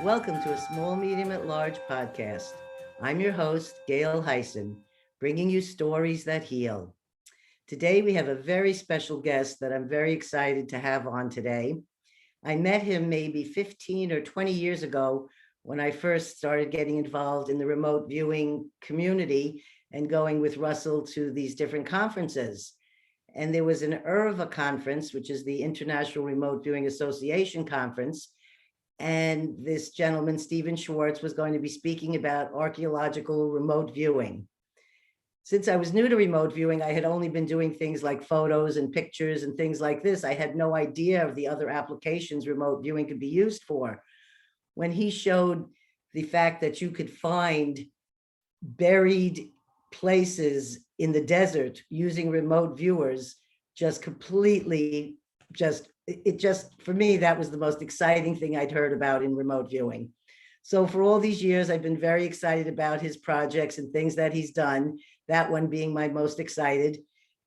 Welcome to a Small, Medium at Large podcast. I'm your host, Gail, bringing you stories that heal. Today, we have a very special guest that I'm very excited to have on today. I met him maybe 15 or 20 years ago when I first started getting involved in the remote viewing community and going with Russell to these different conferences. And there was an IRVA conference, which is the International Remote Viewing Association conference. And this gentleman, Stephan Schwartz, was going to be speaking about archaeological remote viewing. Since I was new to remote viewing, I had only been doing things like photos and pictures and things like this. I had no idea of the other applications remote viewing could be used for. When he showed the fact that you could find buried places in the desert using remote viewers, for me, that was the most exciting thing I'd heard about in remote viewing. So for all these years, I've been very excited about his projects and things that he's done, that one being my most excited.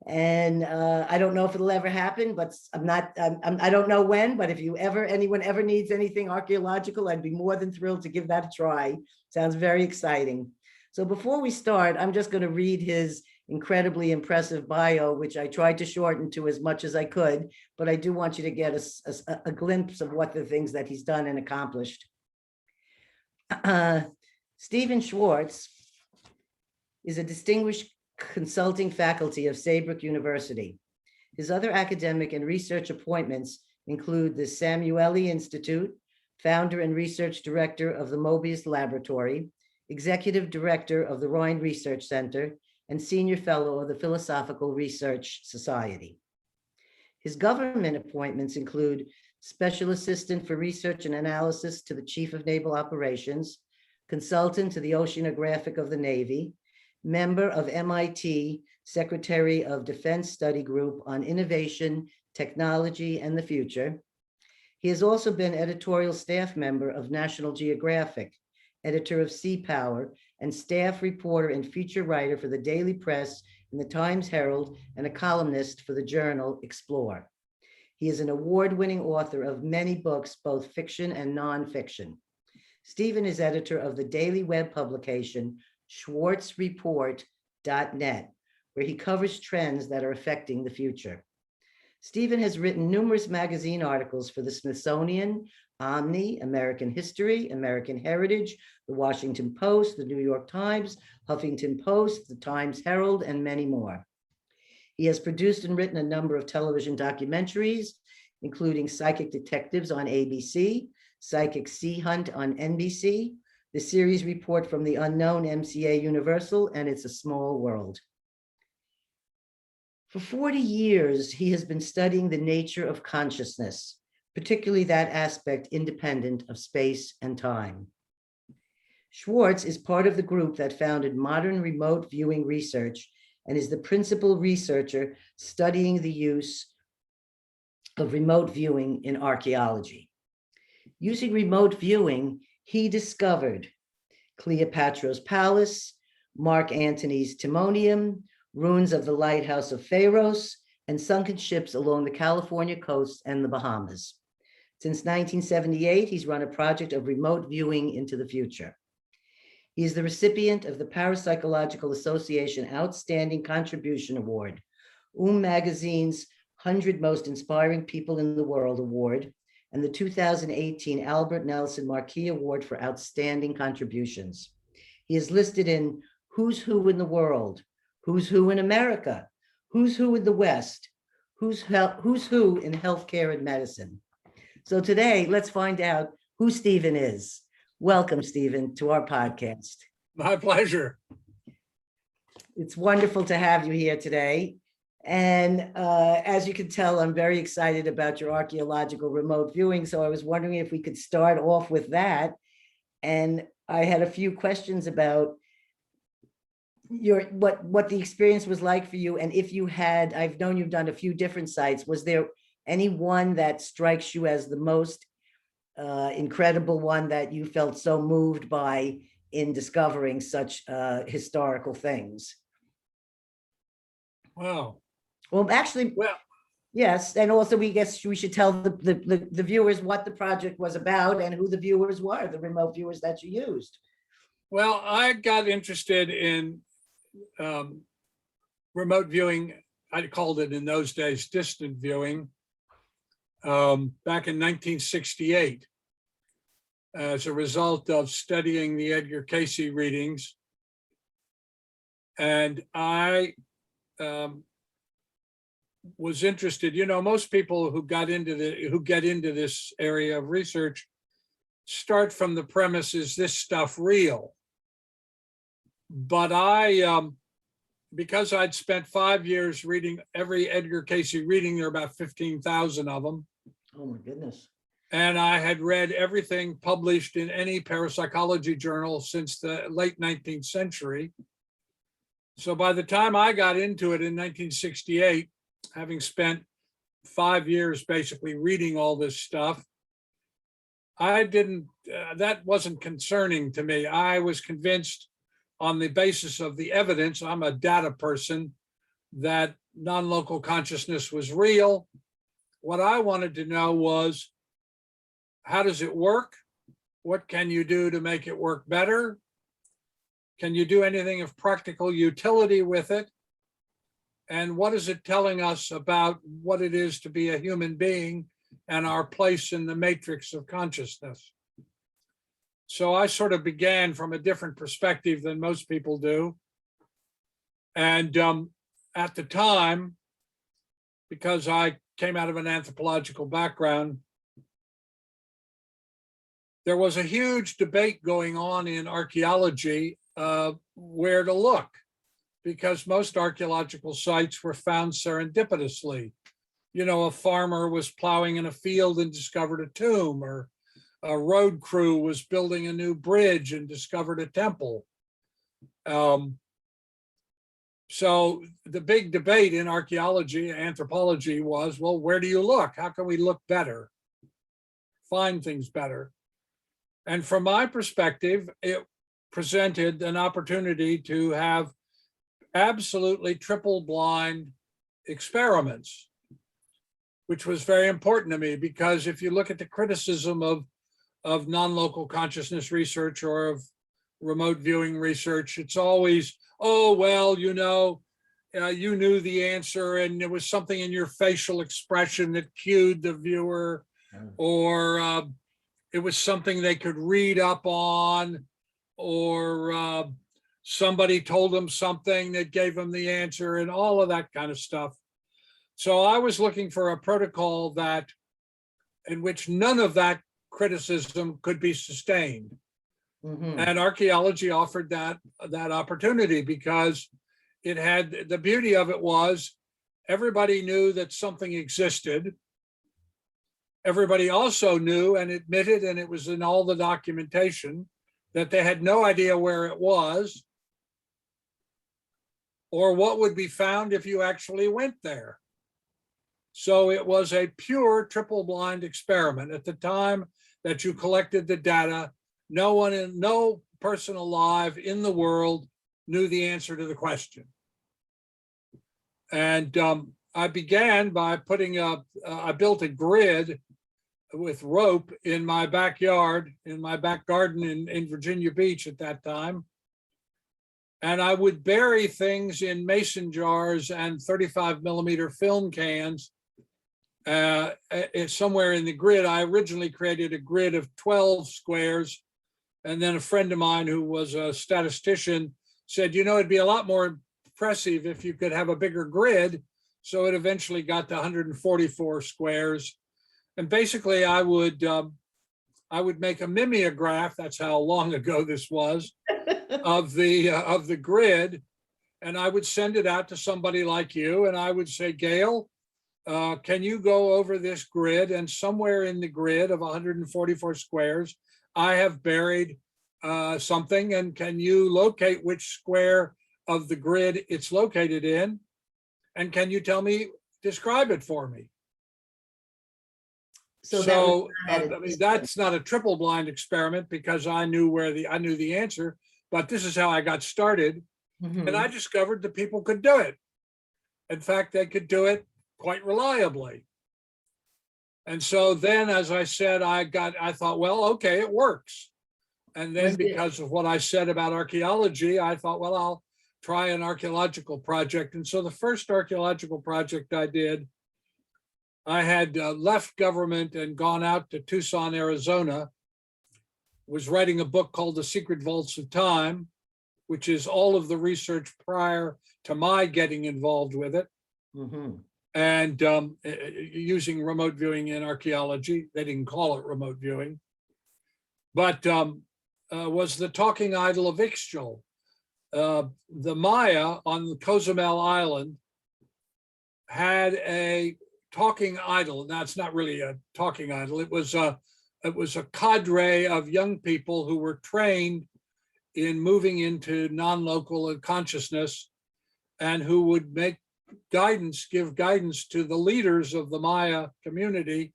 And I don't know if it'll ever happen, but I don't know when, but if anyone ever needs anything archaeological, I'd be more than thrilled to give that a try. Sounds very exciting. So before we start, I'm just going to read his incredibly impressive bio, which I tried to shorten to as much as I could, but I do want you to get a glimpse of what the things that he's done and accomplished. Stephan Schwartz is a distinguished consulting faculty of Saybrook University. His other academic and research appointments include the Samueli Institute, founder and research director of the Mobius Laboratory, executive director of the Rhine Research Center, and senior fellow of the Philosophical Research Society. His government appointments include special assistant for research and analysis to the Chief of Naval Operations, consultant to the Oceanographic of the Navy, member of MIT Secretary of Defense Study Group on Innovation, Technology, and the Future. He has also been editorial staff member of National Geographic, editor of Sea Power, and staff reporter and feature writer for the Daily Press and the Times Herald, and a columnist for the journal Explore. He is an award-winning author of many books, both fiction and nonfiction. Stephan is editor of the daily web publication SCHWARTZ'Report.net, where he covers trends that are affecting the future. Stephan has written numerous magazine articles for the Smithsonian, Omni, American History, American Heritage, the Washington Post, the New York Times, Huffington Post, the Times Herald, and many more. He has produced and written a number of television documentaries, including Psychic Detectives on ABC, Psychic Sea Hunt on NBC, the series Report from the Unknown, MCA Universal, and It's a Small World. For 40 years, he has been studying the nature of consciousness, particularly that aspect independent of space and time. Schwartz is part of the group that founded Modern Remote Viewing Research and is the principal researcher studying the use of remote viewing in archaeology. Using remote viewing, he discovered Cleopatra's Palace, Marc Antony's Timonium, ruins of the Lighthouse of Pharos, and sunken ships along the California coast and the Bahamas. Since 1978, he's run a project of remote viewing into the future. He is the recipient of the Parapsychological Association Outstanding Contribution Award, Magazine's 100 Most Inspiring People in the World Award, and the 2018 Albert Nelson Marquis Award for Outstanding Contributions. He is listed in Who's Who in the World, Who's Who in America, Who's Who in the West, Who's Who in Healthcare and Medicine. So today, let's find out who Stephan is. Welcome, Stephan, to our podcast. My pleasure. It's wonderful to have you here today. And as you can tell, I'm very excited about your archaeological remote viewing. So I was wondering if we could start off with that. And I had a few questions about what the experience was like for you. And if you had, I've known you've done a few different sites. Was there any one that strikes you as the most incredible one that you felt so moved by in discovering such historical things? Wow. Well, actually, Yes, and also we guess we should tell the viewers what the project was about and who the viewers were, the remote viewers that you used. Well, I got interested in remote viewing. I called it in those days distant viewing, back in 1968 as a result of studying the Edgar Cayce readings. And I was interested, you know, most people who get into this area of research start from the premise, is this stuff real? But I, because I'd spent 5 years reading every Edgar Cayce reading, there are about 15,000 of them. Oh my goodness. And I had read everything published in any parapsychology journal since the late 19th century. So by the time I got into it in 1968, having spent 5 years basically reading all this stuff, I didn't, that wasn't concerning to me. I was convinced on the basis of the evidence, I'm a data person, that non-local consciousness was real. What I wanted to know was, how does it work? What can you do to make it work better? Can you do anything of practical utility with it? And what is it telling us about what it is to be a human being and our place in the matrix of consciousness? So I sort of began from a different perspective than most people do. And at the time, because I came out of an anthropological background, there was a huge debate going on in archaeology where to look, because most archaeological sites were found serendipitously. You know, a farmer was plowing in a field and discovered a tomb, or a road crew was building a new bridge and discovered a temple. So the big debate in archaeology, anthropology was, well, where do you look? How can we look better, find things better? And from my perspective, it presented an opportunity to have absolutely triple blind experiments, which was very important to me, because if you look at the criticism of non-local consciousness research or of remote viewing research, it's always, oh, well, you know, you knew the answer and there was something in your facial expression that cued the viewer, or it was something they could read up on, or somebody told them something that gave them the answer, and all of that kind of stuff. So I was looking for a protocol that in which none of that criticism could be sustained. Mm-hmm. And archaeology offered that opportunity, because it had, the beauty of it was everybody knew that something existed. Everybody also knew and admitted, and it was in all the documentation, that they had no idea where it was or what would be found if you actually went there. So it was a pure triple blind experiment. At the time that you collected the data, no person alive in the world knew the answer to the question. And I began by I built a grid with rope in my backyard, in my back garden in Virginia Beach at that time. And I would bury things in mason jars and 35mm film cans somewhere in the grid. I originally created a grid of 12 squares. And then a friend of mine who was a statistician said, you know, it'd be a lot more impressive if you could have a bigger grid. So it eventually got to 144 squares. And basically I would make a mimeograph, that's how long ago this was, of the grid. And I would send it out to somebody like you. And I would say, Gail, can you go over this grid? And somewhere in the grid of 144 squares, I have buried something, and can you locate which square of the grid it's located in? And can you describe it for me? So I mean, that's not a triple blind experiment, because I knew the answer, but this is how I got started. Mm-hmm. And I discovered that people could do it. In fact, they could do it quite reliably. And so then, as I said, I thought, well, okay, it works. And then because of what I said about archaeology, I thought, well, I'll try an archaeological project. And so the first archaeological project I did, I had left government and gone out to Tucson, Arizona, was writing a book called The Secret Vaults of Time, which is all of the research prior to my getting involved with it. Mm-hmm. And using remote viewing in archaeology. They didn't call it remote viewing, but was the talking idol of Ixchel. The Maya on Cozumel Island had a talking idol. Now, it's not really a talking idol. It was a cadre of young people who were trained in moving into non-local consciousness and who would give guidance to the leaders of the Maya community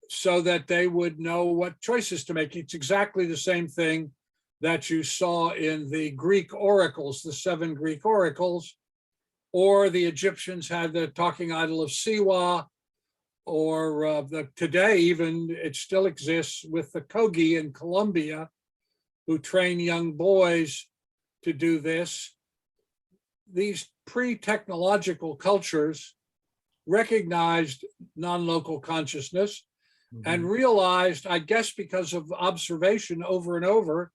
so that they would know what choices to make. It's exactly the same thing that you saw in the Greek oracles, the 7 Greek oracles, or the Egyptians had the talking idol of Siwa, or today even it still exists with the Kogi in Colombia, who train young boys to do this. These pre-technological cultures recognized non-local consciousness and realized, I guess because of observation over and over,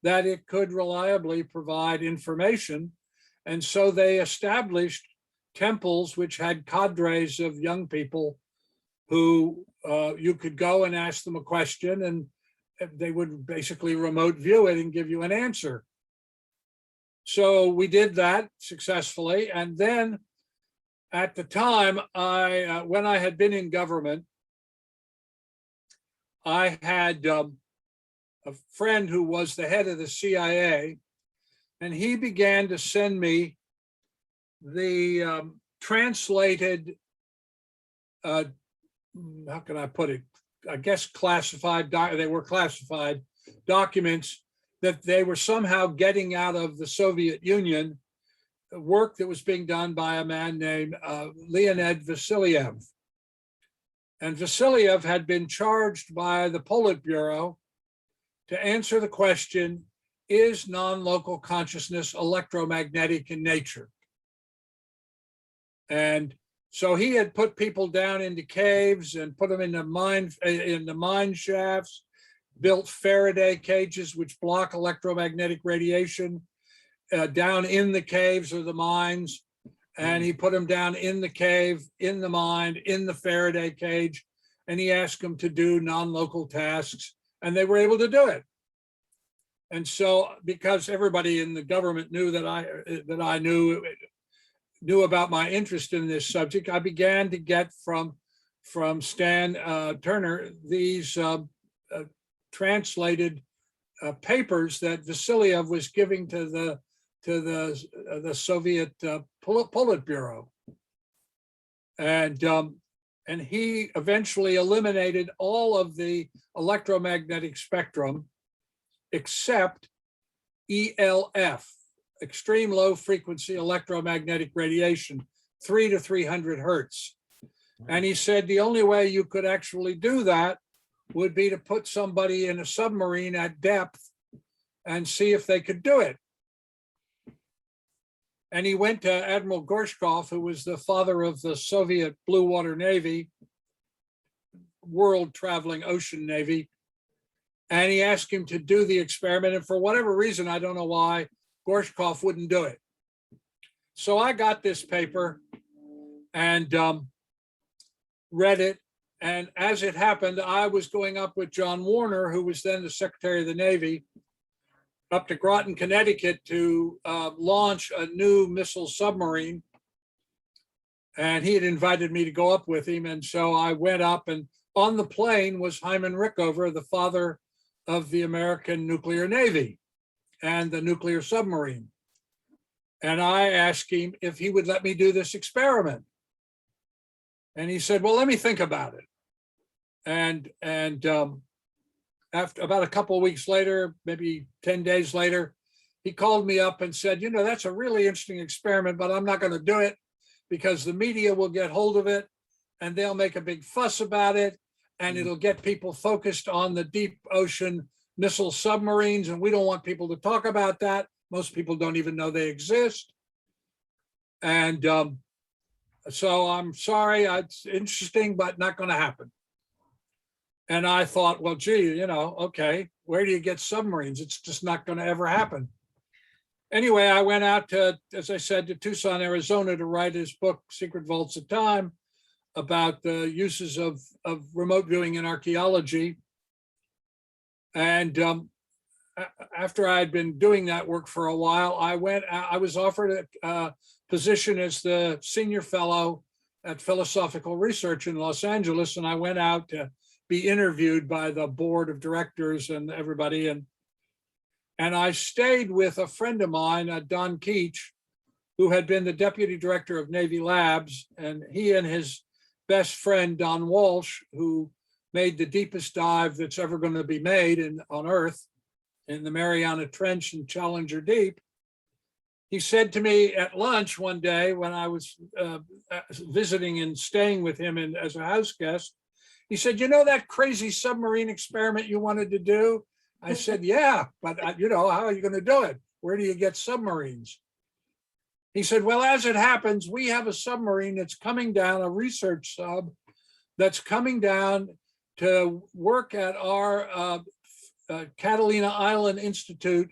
that it could reliably provide information. And so they established temples which had cadres of young people who you could go and ask them a question and they would basically remote view it and give you an answer. So we did that successfully. And then at the time, when I had been in government, I had a friend who was the head of the CIA, and he began to send me the translated, how can I put it? I guess classified, they were classified documents that they were somehow getting out of the Soviet Union, work that was being done by a man named Leonid Vasiliev. And Vasiliev had been charged by the Politburo to answer the question, is non-local consciousness electromagnetic in nature? And so he had put people down into caves and put them in the mine shafts, built Faraday cages which block electromagnetic radiation down in the caves or the mines. And he put them down in the cave, in the mine, in the Faraday cage, and he asked them to do non-local tasks, and they were able to do it. And so, because everybody in the government knew that I knew about my interest in this subject, I began to get from Stan Turner these translated papers that Vasiliev was giving to the Soviet Politburo, and he eventually eliminated all of the electromagnetic spectrum except ELF, extreme low frequency electromagnetic radiation, 300 to 300 hertz. And he said the only way you could actually do that would be to put somebody in a submarine at depth and see if they could do it. And he went to Admiral Gorshkov, who was the father of the Soviet Blue Water Navy, world traveling ocean navy. And he asked him to do the experiment. And for whatever reason, I don't know why, Gorshkov wouldn't do it. So I got this paper and read it. And as it happened, I was going up with John Warner, who was then the Secretary of the Navy, up to Groton, Connecticut to launch a new missile submarine. And he had invited me to go up with him. And so I went up, and on the plane was Hyman Rickover, the father of the American nuclear navy and the nuclear submarine. And I asked him if he would let me do this experiment. And he said, well, let me think about it. And after about a couple of weeks later, maybe 10 days later, he called me up and said, you know, that's a really interesting experiment, but I'm not going to do it because the media will get hold of it and they'll make a big fuss about it, and it'll get people focused on the deep ocean missile submarines, and we don't want people to talk about that. Most people don't even know they exist. And so I'm sorry, it's interesting, but not going to happen. And I thought, well, gee, okay, where do you get submarines? It's just not going to ever happen. Anyway, I went out to, as I said, to Tucson, Arizona to write his book, Secret Vaults of Time, about the uses of remote viewing in archaeology. And after I had been doing that work for a while, I was offered a position as the senior fellow at Philosophical Research in Los Angeles. And I went out to be interviewed by the board of directors and everybody. And I stayed with a friend of mine, Don Keach, who had been the deputy director of Navy Labs. And he and his best friend, Don Walsh, who made the deepest dive that's ever going to be made on Earth, in the Mariana Trench and Challenger Deep. He said to me at lunch one day when I was visiting and staying with him as a house guest, he said, you know that crazy submarine experiment you wanted to do? I said, yeah, but how are you going to do it? Where do you get submarines? He said, well, as it happens, we have a submarine that's coming down, a research sub that's coming down to work at our Catalina Island Institute.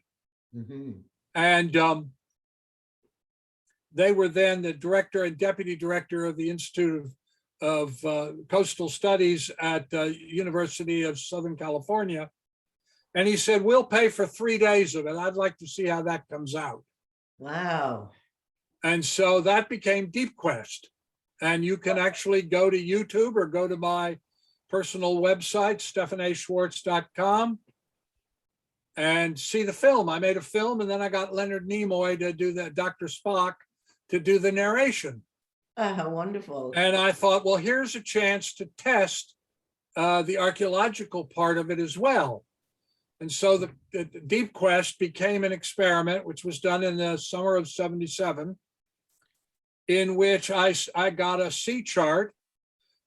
Mm-hmm. And they were then the director and deputy director of the Institute of Coastal Studies at the University of Southern California. And he said, we'll pay for 3 days of it. I'd like to see how that comes out. Wow. And so that became Deep Quest. And you can actually go to YouTube or go to my personal website, StephanASchwartz.com, and see the film. I made a film, and then I got Leonard Nimoy to do that, Dr. Spock, to do the narration. How wonderful. And I thought, well, here's a chance to test the archaeological part of it as well. And so the Deep Quest became an experiment, which was done in the summer of '77, in which I got a sea chart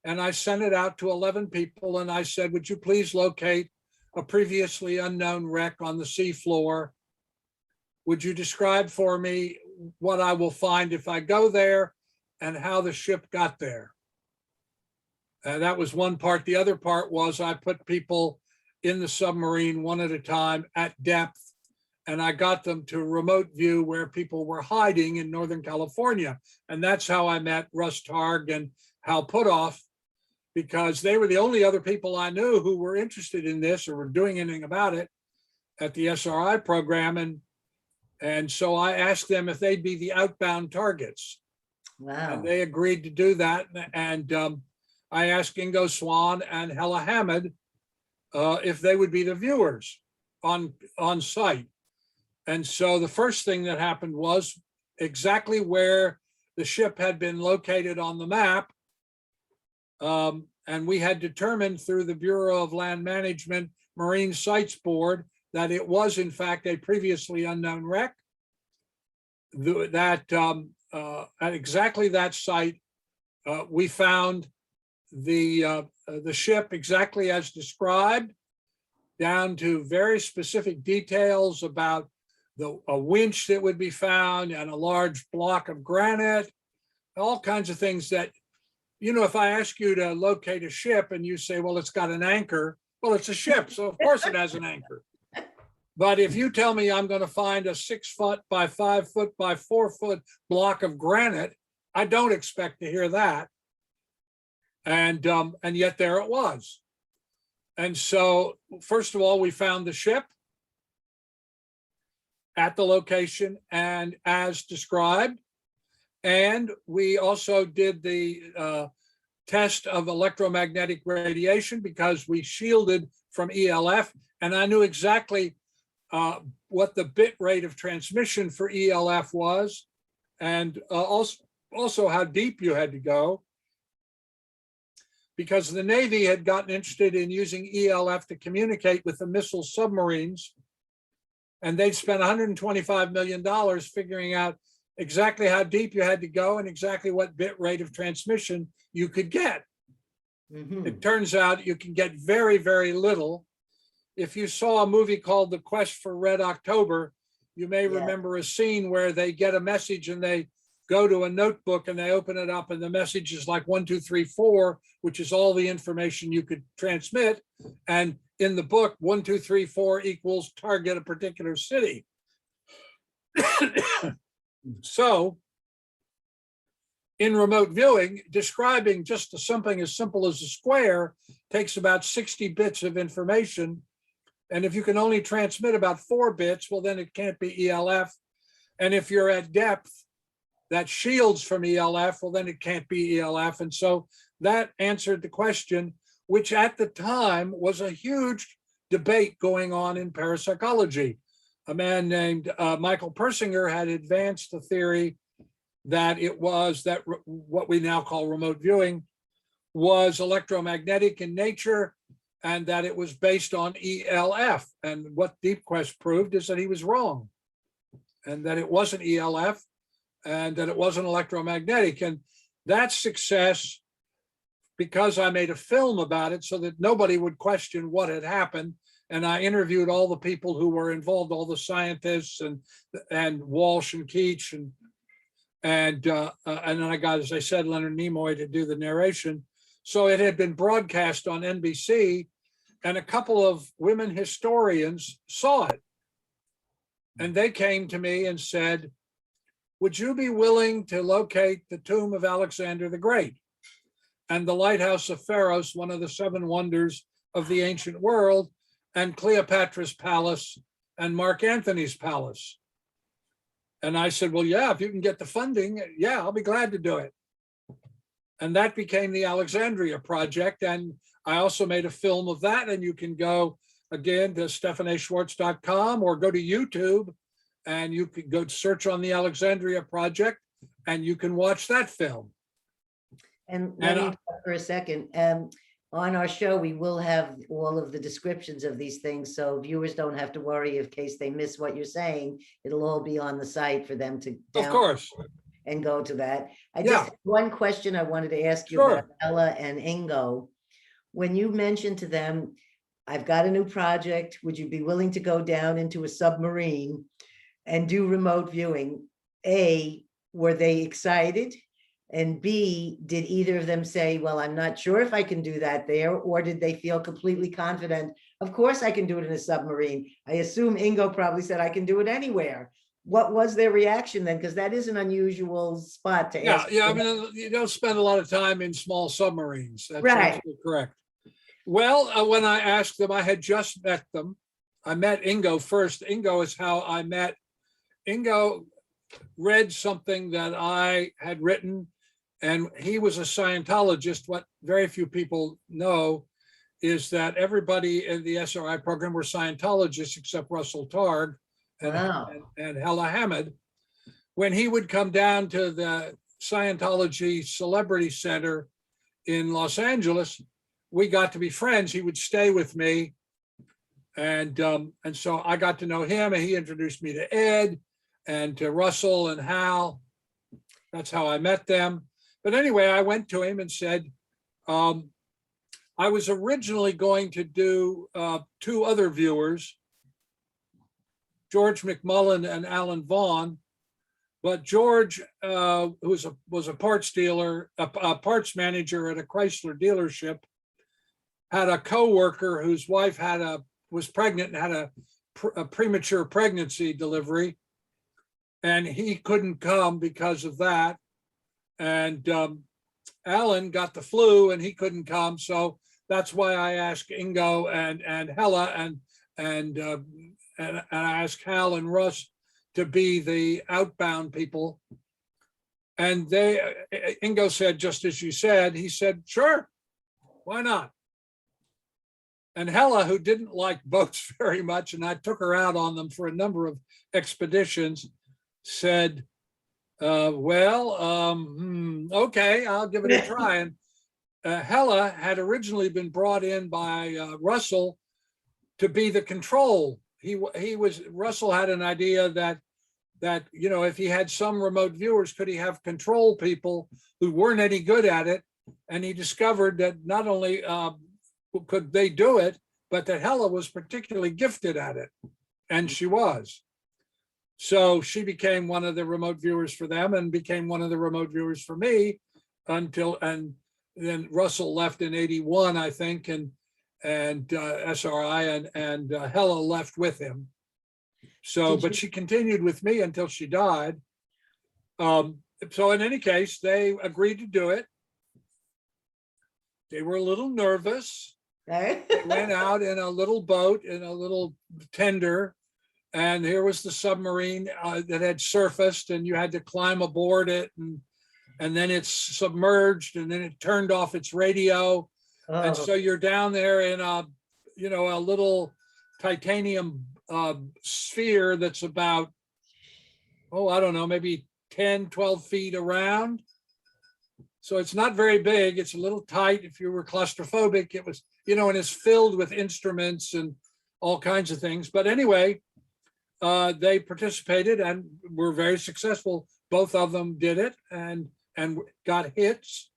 and I sent it out to 11 people. And I said, would you please locate a previously unknown wreck on the seafloor? Would you describe for me what I will find if I go there and how the ship got there? That was one part. The other part was I put people in the submarine one at a time at depth, and I got them to remote view where people were hiding in Northern California. And that's how I met Russ Targ and Hal Puthoff, because they were the only other people I knew who were interested in this or were doing anything about it at the SRI program. And so I asked them if they'd be the outbound targets. Wow. And they agreed to do that. And I asked Ingo Swan and Hella Hamid if they would be the viewers on site. And so the first thing that happened was exactly where the ship had been located on the map. And we had determined through the Bureau of Land Management Marine Sites Board that it was in fact a previously unknown wreck. That at exactly that site, we found the ship exactly as described, down to very specific details about a winch that would be found and a large block of granite, all kinds of things that, if I ask you to locate a ship and you say, well, it's got an anchor, well, it's a ship, so of course it has an anchor. But if you tell me I'm going to find a 6 foot by 5 foot by 4 foot block of granite, I don't expect to hear that. And yet there it was. And so, first of all, we found the ship at the location and as described. And we also did the test of electromagnetic radiation because we shielded from ELF. And I knew exactly what the bit rate of transmission for ELF was, and also how deep you had to go, because the Navy had gotten interested in using ELF to communicate with the missile submarines, and they'd spent $125 million figuring out exactly how deep you had to go and exactly what bit rate of transmission you could get. Mhm. It turns out you can get very, very little. If you saw a movie called The Quest for Red October, you may Yeah. remember a scene where they get a message and they go to a notebook and they open it up and the message is like 1, 2, 3, 4, which is all the information you could transmit. And in the book, 1, 2, 3, 4 equals target a particular city. So in remote viewing, describing just something as simple as a square takes about 60 bits of information. And if you can only transmit about 4 bits, well, then it can't be ELF. And if you're at depth that shields from ELF, well, then it can't be ELF. And so that answered the question, which at the time was a huge debate going on in parapsychology. A man named Michael Persinger had advanced the theory that it was that what we now call remote viewing was electromagnetic in nature and that it was based on ELF. And what DeepQuest proved is that he was wrong and that it wasn't ELF and that it wasn't electromagnetic. And that success, because I made a film about it so that nobody would question what had happened. And I interviewed all the people who were involved, all the scientists and Walsh and Keach and then I got, as I said, Leonard Nimoy to do the narration. So it had been broadcast on NBC and a couple of women historians saw it. And they came to me and said, would you be willing to locate the tomb of Alexander the Great and the lighthouse of Pharos, one of the 7 wonders of the ancient world, and Cleopatra's palace and Mark Antony's palace? And I said, well, yeah, if you can get the funding, yeah, I'll be glad to do it. And that became the Alexandria project. And I also made a film of that. And you can go again to StephanASchwartz.com or go to YouTube and you can go search on the Alexandria project and you can watch that film. And let me talk for a second. On our show, we will have all of the descriptions of these things, so viewers don't have to worry in case they miss what you're saying. It'll all be on the site for them to Of course. and go to that. I Yeah. just have one question I wanted to ask you Sure. about Ella and Ingo. When you mentioned to them, I've got a new project, would you be willing to go down into a submarine and do remote viewing? A, were they excited? And B, did either of them say, well, I'm not sure if I can do that there, or did they feel completely confident? Of course I can do it in a submarine. I assume Ingo probably said I can do it anywhere. What was their reaction then? Because that is an unusual spot to ask. Yeah, I mean, you don't spend a lot of time in small submarines. That's Right. absolutely correct. Well, when I asked them, I had just met them. I met Ingo first. Ingo is how I met. Ingo read something that I had written, and he was a Scientologist. What very few people know is that everybody in the SRI program were Scientologists except Russell Targ and, Wow. and Hella Hamid. When he would come down to the Scientology Celebrity Center in Los Angeles, we got to be friends. He would stay with me. And so I got to know him, and he introduced me to Ed and to Russell and Hal. That's how I met them. But anyway, I went to him and said, I was originally going to do 2 other viewers, George McMullen and Alan Vaughn. But George, who was a parts dealer, a parts manager at a Chrysler dealership, had a coworker whose wife was pregnant and had a premature pregnancy delivery, and he couldn't come because of that. And Alan got the flu and he couldn't come, so that's why I asked Ingo and Hella and I asked Hal and Russ to be the outbound people. And Ingo said, just as you said, he said, sure, why not? And Hella, who didn't like boats very much, and I took her out on them for a number of expeditions, said, okay, I'll give it a try. And Hella had originally been brought in by Russell to be the control. Russell had an idea that that, you know, if he had some remote viewers, could he have control people who weren't any good at it? And he discovered that not only could they do it, but that Hella was particularly gifted at it. And she was. So she became one of the remote viewers for them and became one of the remote viewers for me and then Russell left in 81, I think, and SRI and Hella left with him. So, but she continued with me until she died. So in any case, they agreed to do it. They were a little nervous. They went out in a little boat, in a little tender, and here was the submarine that had surfaced, and you had to climb aboard it, and then it's submerged, and then it turned off its radio. Oh. And so you're down there in a little titanium sphere that's about, I don't know, maybe 10, 12 feet around. So it's not very big. It's a little tight. If you were claustrophobic, it was, and it's filled with instruments and all kinds of things. But anyway, they participated and were very successful. Both of them did it and got hits.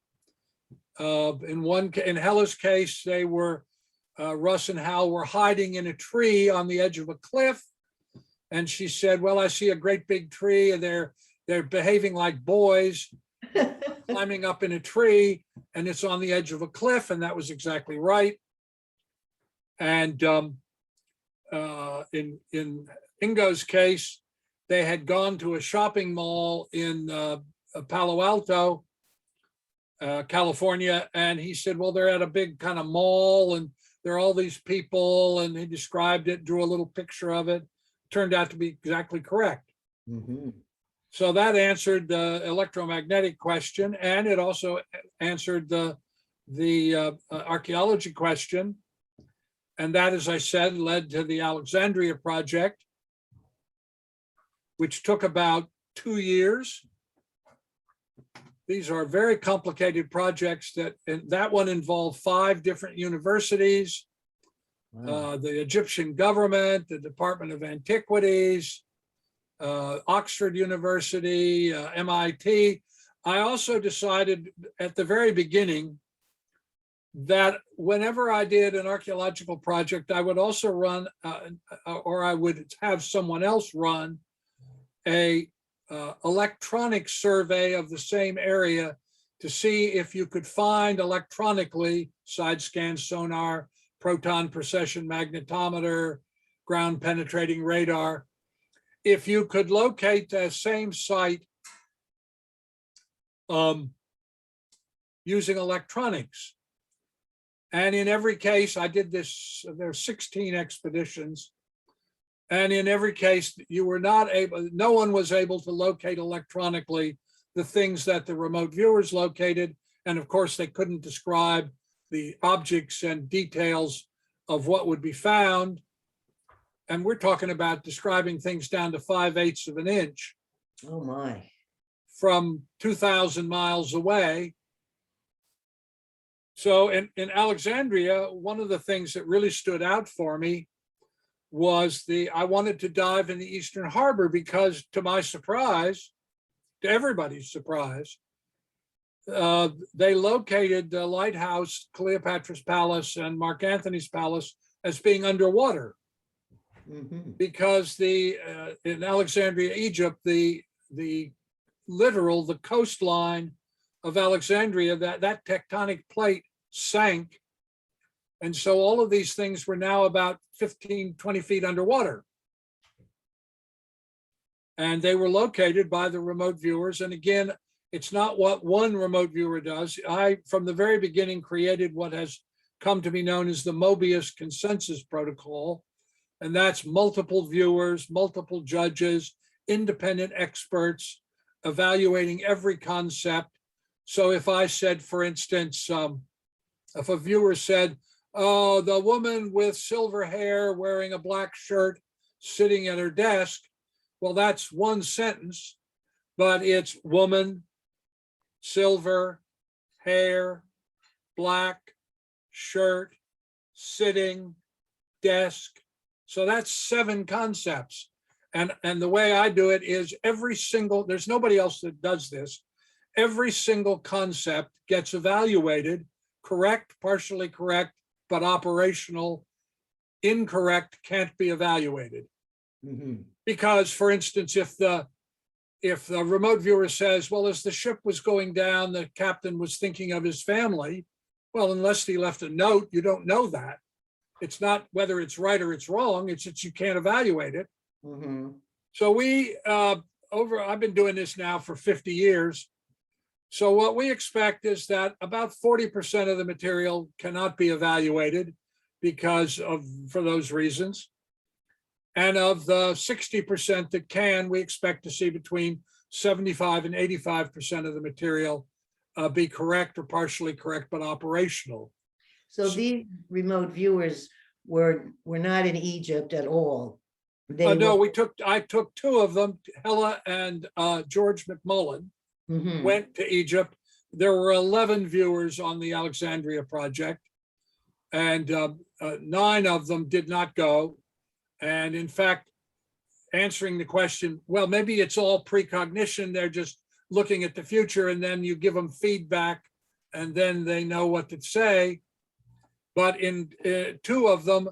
In Hella's case, they were, Russ and Hal were hiding in a tree on the edge of a cliff. And she said, well, I see a great big tree and they're behaving like boys, climbing up in a tree, and it's on the edge of a cliff. And that was exactly right. And in Ingo's case, they had gone to a shopping mall in Palo Alto, California. And he said, well, they're at a big kind of mall and there are all these people. And he described it, drew a little picture of it. Turned out to be exactly correct. Mm-hmm. So that answered the electromagnetic question, and it also answered the archaeology question. And that, as I said, led to the Alexandria project, which took about 2 years. These are very complicated projects that one involved 5 different universities, wow. The Egyptian government, the Department of Antiquities, Oxford University, MIT. I also decided at the very beginning that whenever I did an archaeological project, I would also run, or I would have someone else run a electronic survey of the same area to see if you could find electronically, side scan sonar, proton precession magnetometer, ground penetrating radar, if you could locate the same site using electronics. And in every case, I did this, there are 16 expeditions. And in every case, no one was able to locate electronically the things that the remote viewers located. And of course, they couldn't describe the objects and details of what would be found. And we're talking about describing things down to 5/8 of an inch. Oh my. From 2,000 miles away. So in Alexandria, one of the things that really stood out for me was I wanted to dive in the Eastern Harbor because, to my surprise, to everybody's surprise, they located the lighthouse, Cleopatra's Palace and Mark Antony's Palace as being underwater. Mm-hmm. Because in Alexandria, Egypt, the coastline of Alexandria, that tectonic plate sank. And so all of these things were now about 15, 20 feet underwater. And they were located by the remote viewers. And again, it's not what one remote viewer does. I, from the very beginning, created what has come to be known as the Mobius Consensus Protocol. And that's multiple viewers, multiple judges, independent experts, evaluating every concept. So if I said, for instance, if a viewer said, oh, the woman with silver hair wearing a black shirt sitting at her desk, well, that's one sentence, but it's woman, silver, hair, black, shirt, sitting, desk. So that's 7 concepts. And the way I do it is there's nobody else that does this. Every single concept gets evaluated, correct, partially correct, but operational, incorrect, can't be evaluated. Mhm. Because, for instance, if the remote viewer says, well, as the ship was going down, the captain was thinking of his family, well, unless he left a note, you don't know that. It's not whether it's right or it's wrong, it's that you can't evaluate it. Mhm. So I've been doing this now for 50 years. So what we expect is that about 40% of the material cannot be evaluated for those reasons. And of the 60% that can, we expect to see between 75 and 85% of the material be correct or partially correct, but operational. So these remote viewers were not in Egypt at all. They No, were. I took two of them, Hella and George McMullen, Mhm. went to Egypt. There were 11 viewers on the Alexandria project, and 9 of them did not go. And in fact, answering the question, well, maybe it's all precognition. They're just looking at the future, and then you give them feedback, and then they know what to say. But in 2 of them,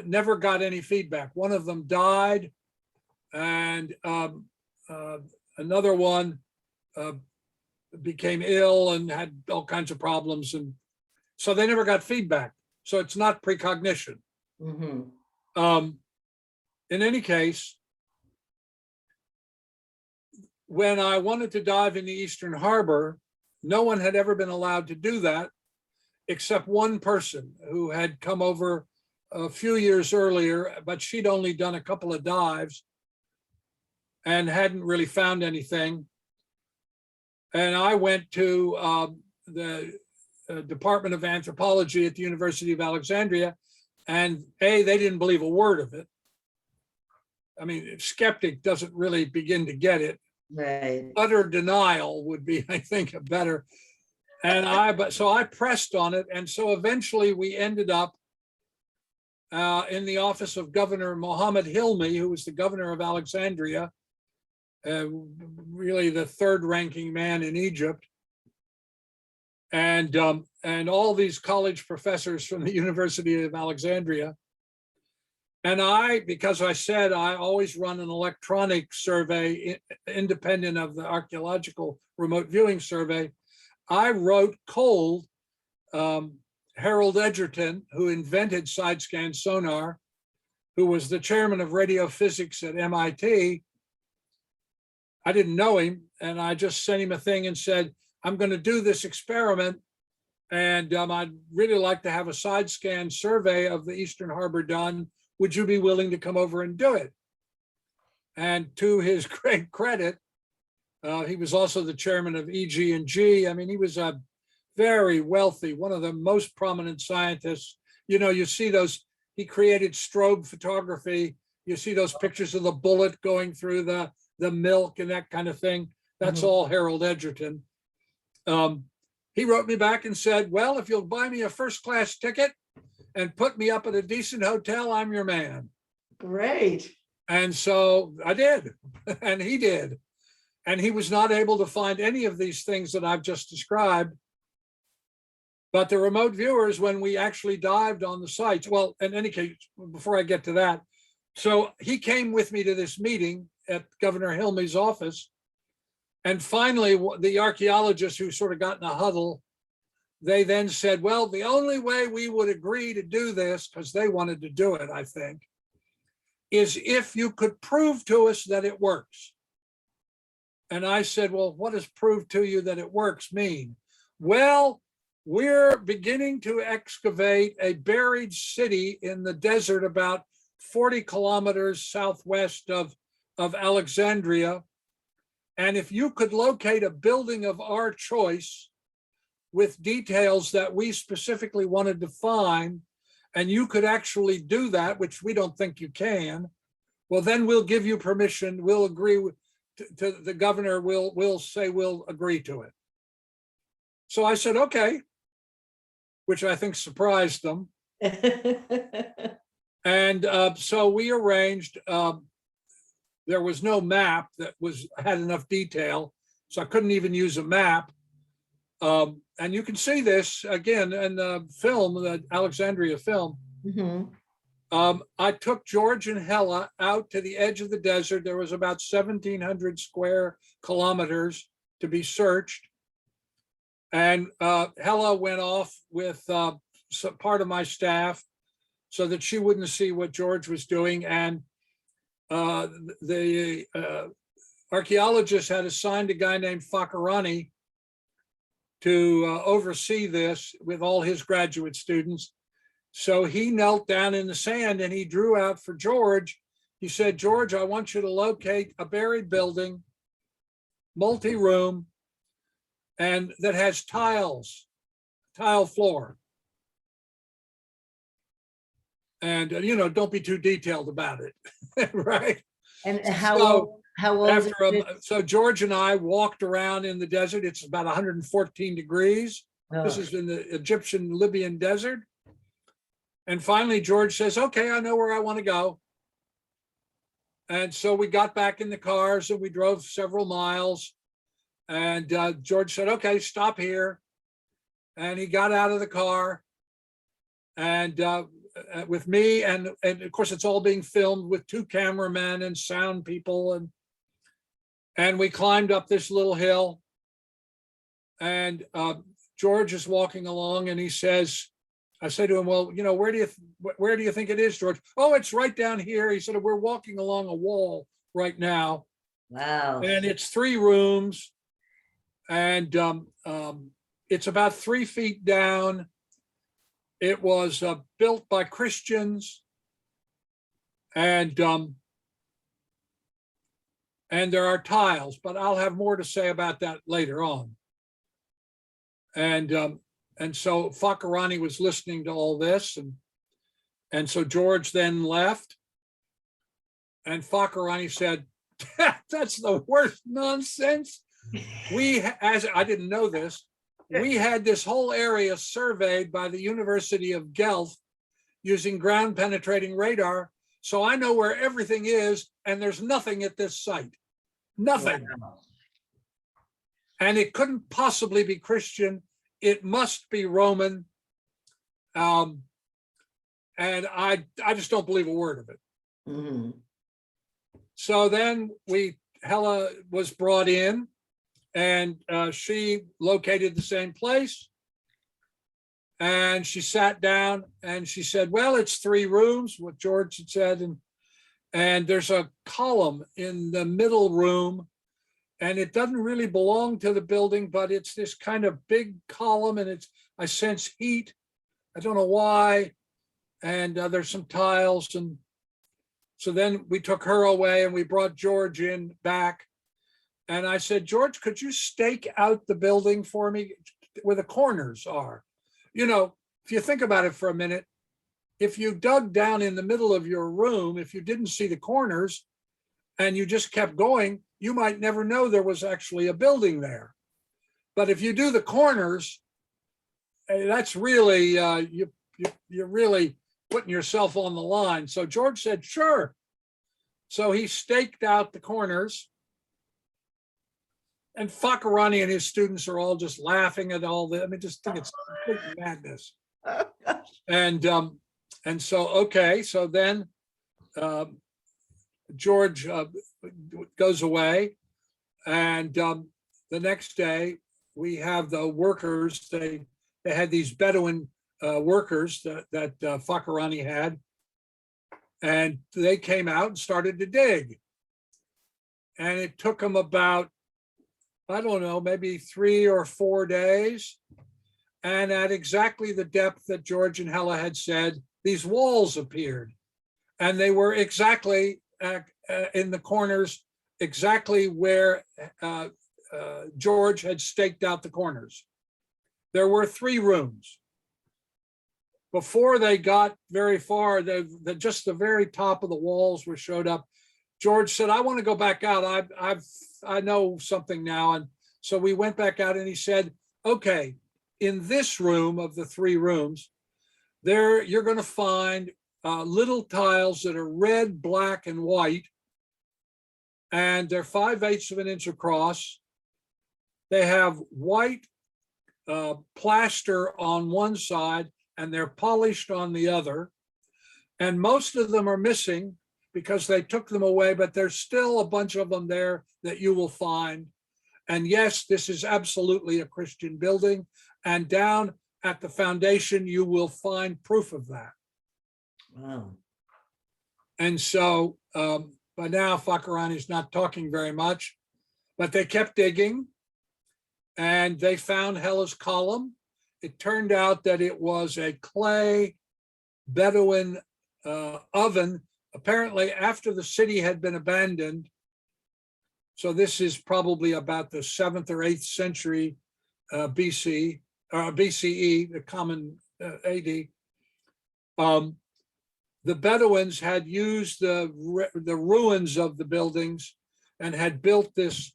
never got any feedback. One of them died, and another one became ill and had all kinds of problems, and so they never got feedback. So it's not precognition. Mhm. In any case, when I wanted to dive in the Eastern Harbor, no one had ever been allowed to do that except one person who had come over a few years earlier, but she'd only done a couple of dives and hadn't really found anything. And I went to the Department of Anthropology at the University of Alexandria, and they didn't believe a word of it. I mean, skeptic doesn't really begin to get it. Right. Utter denial would be, I think, a better. So I pressed on it, and so eventually we ended up in the office of Governor Mohammed Hilmi, who was the governor of Alexandria, really the third-ranking man in Egypt, and all these college professors from the University of Alexandria. And because I said I always run an electronic survey independent of the archaeological remote viewing survey, I wrote cold Harold Edgerton, who invented side-scan sonar, who was the chairman of radiophysics at MIT. I didn't know him, and I just sent him a thing and said, I'm going to do this experiment, and I'd really like to have a side-scan survey of the Eastern Harbor done. Would you be willing to come over and do it? And to his great credit, he was also the chairman of EG&G. I mean, he was a very wealthy, one of the most prominent scientists. You know, you see those, he created strobe photography. You see those pictures of the bullet going through the milk and that kind of thing. That's all Harold Edgerton. He wrote me back and said, well, if you'll buy me a first-class ticket and put me up at a decent hotel, I'm your man. Great. And so I did, and he did. And he was not able to find any of these things that I've just described. But the remote viewers, when we actually dived on the sites, well, in any case, before I get to that, so he came with me to this meeting at Governor Hilmi's office. And finally, the archaeologists who sort of got in a huddle, they then said, well, the only way we would agree to do this, because they wanted to do it, I think, is if you could prove to us that it works. And I said, well, what does prove to you that it works mean? Well, we're beginning to excavate a buried city in the desert about 40 kilometers southwest of Alexandria. And if you could locate a building of our choice with details that we specifically wanted to find, and you could actually do that, which we don't think you can, well, then we'll give you permission. We'll agree to the governor. We'll say we'll agree to it. So I said, okay, which I think surprised them. And so we arranged there was no map that had enough detail, so I couldn't even use a map. And you can see this again in the film, the Alexandria film. Mhm. I took George and Hella out to the edge of the desert. There was about 1,700 square kilometers to be searched. And Hella went off with part of my staff so that she wouldn't see what George was doing. And the archaeologist had assigned a guy named Fakirani to oversee this with all his graduate students. So he knelt down in the sand and he drew out for George. He said, George, I want you to locate a buried building, multi-room, and that has tiles, tile floor. And, you know, don't be too detailed about it, right? And how So, old? How old? is it? so George and I walked around in the desert. It's about 114 degrees. This Oh, is in the Egyptian Libyan desert. And finally, George says, okay, I know where I want to go. And so we got back in the cars and we drove several miles. And George said, okay, stop here. And he got out of the car and with me. And of course, it's all being filmed with 2 cameramen and sound people. And we climbed up this little hill. And George is walking along and he says, I say to him, well, you know, where do you think it is, George? Oh, it's right down here. He said, we're walking along a wall right now. wow. And it's 3 rooms. And it's about 3 feet down. It was built by Christians. And there are tiles, but I'll have more to say about that later on. And so Fakirani was listening to all this. And so George then left. And Fakirani said, that's the worst nonsense. As I didn't know this, we had this whole area surveyed by the University of Guelph using ground penetrating radar. So I know where everything is, and there's nothing at this site. Nothing. Wow. And it couldn't possibly be Christian. It must be Roman. And I just don't believe a word of it. Mhm. So then Hella was brought in and she located the same place. And she sat down and she said, well, it's 3 rooms, what George had said. And there's a column in the middle room. And it doesn't really belong to the building, but it's this kind of big column and I sense heat. I don't know why. And there's some tiles. And so then we took her away and we brought George in back. And I said, George, could you stake out the building for me where the corners are? You know, if you think about it for a minute, if you dug down in the middle of your room, if you didn't see the corners and you just kept going, you might never know there was actually a building there. But if you do the corners, that's really, you're really putting yourself on the line. So George said, sure. So he staked out the corners. And Fakirani and his students are all just laughing at all this. I mean, just think it's complete madness. And so, okay, so then George goes away, and the next day we have the workers. They had these Bedouin workers that Fakirani had, and they came out and started to dig. And it took them about, I don't know, maybe 3 or 4 days. And at exactly the depth that George and Hella had said, these walls appeared. And they were exactly in the corners, exactly where George had staked out the corners. There were 3 rooms. Before they got very far, just the very top of the walls were showed up. George said, I want to go back out. I know something now. And so we went back out and he said, okay, in this room of the 3 rooms, there you're going to find little tiles that are red, black, and white. and they're 5/8 of an inch across. They have white plaster on one side and they're polished on the other. And most of them are missing because they took them away, but there's still a bunch of them there that you will find. And yes, this is absolutely a Christian building. And down at the foundation, you will find proof of that. Wow. And so, but now Fakirani's not talking very much, but they kept digging and they found Hela's column. It turned out that it was a clay Bedouin oven, apparently after the city had been abandoned. So this is probably about the 7th or 8th century BC, BCE, the common AD. The Bedouins had used the ruins of the buildings and had built this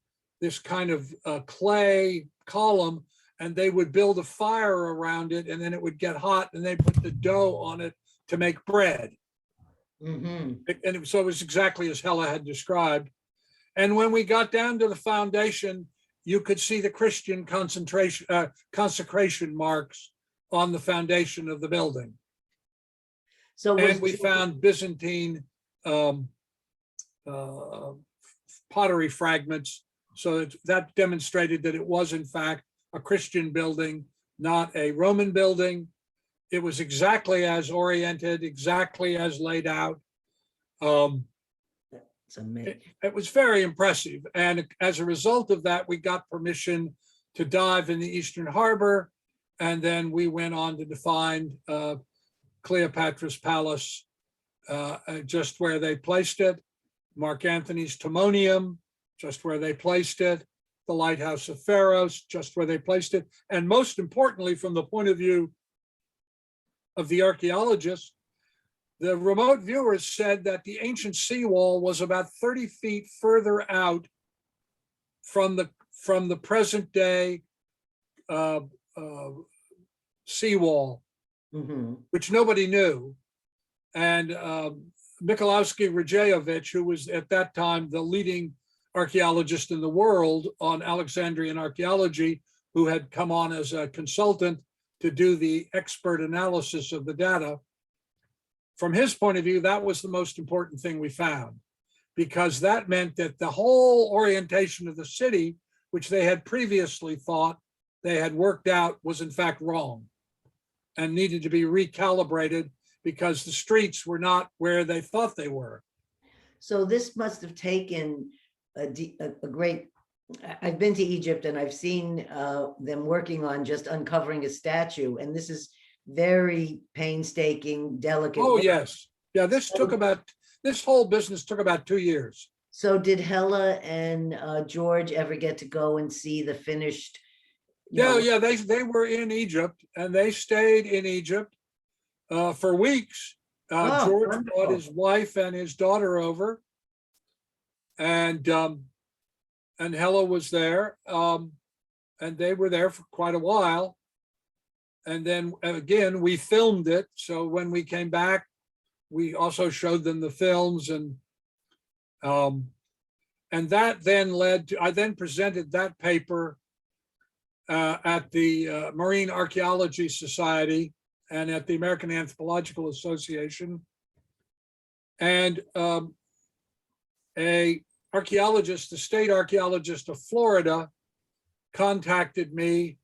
kind of clay column, and they would build a fire around it, and then it would get hot, and they put the dough on it to make bread. And so it was exactly as Hela had described. And when we got down to the foundation, you could see the Christian consecration marks on the foundation of the building. So and we found Byzantine pottery fragments. So that demonstrated that it was in fact a Christian building, not a Roman building. It was exactly as oriented, exactly as laid out. It was very impressive. And as a result of that, we got permission to dive in the Eastern Harbor. And then we went on to find Cleopatra's palace, just where they placed it, Mark Antony's Timonium, just where they placed it, the Lighthouse of Pharos, just where they placed it. And most importantly, from the point of view of the archaeologists, the remote viewers said that the ancient seawall was about 30 feet further out from the present day seawall, which nobody knew. And Mikolowski Radzejewicz, who was at that time the leading archaeologist in the world on Alexandrian archaeology, who had come on as a consultant to do the expert analysis of the data, from his point of view, that was the most important thing we found, because that meant that the whole orientation of the city, which they had previously thought they had worked out, was in fact wrong and needed to be recalibrated because the streets were not where they thought they were. So this must have taken a great, I've been to Egypt and I've seen them working on just uncovering a statue, and this is very painstaking, delicate. Oh, yes. Yeah, this whole business took about 2 years. So did Hela and George ever get to go and see the finished? Yeah, they were in Egypt, and they stayed in Egypt for weeks. George brought his wife and his daughter over, and Hela was there, and they were there for quite a while. And then again, we filmed it. So when we came back, we also showed them the films, and that then led to, I then presented that paper at the Marine Archaeology Society and at the American Anthropological Association. And a archaeologist, the state archaeologist of Florida, contacted me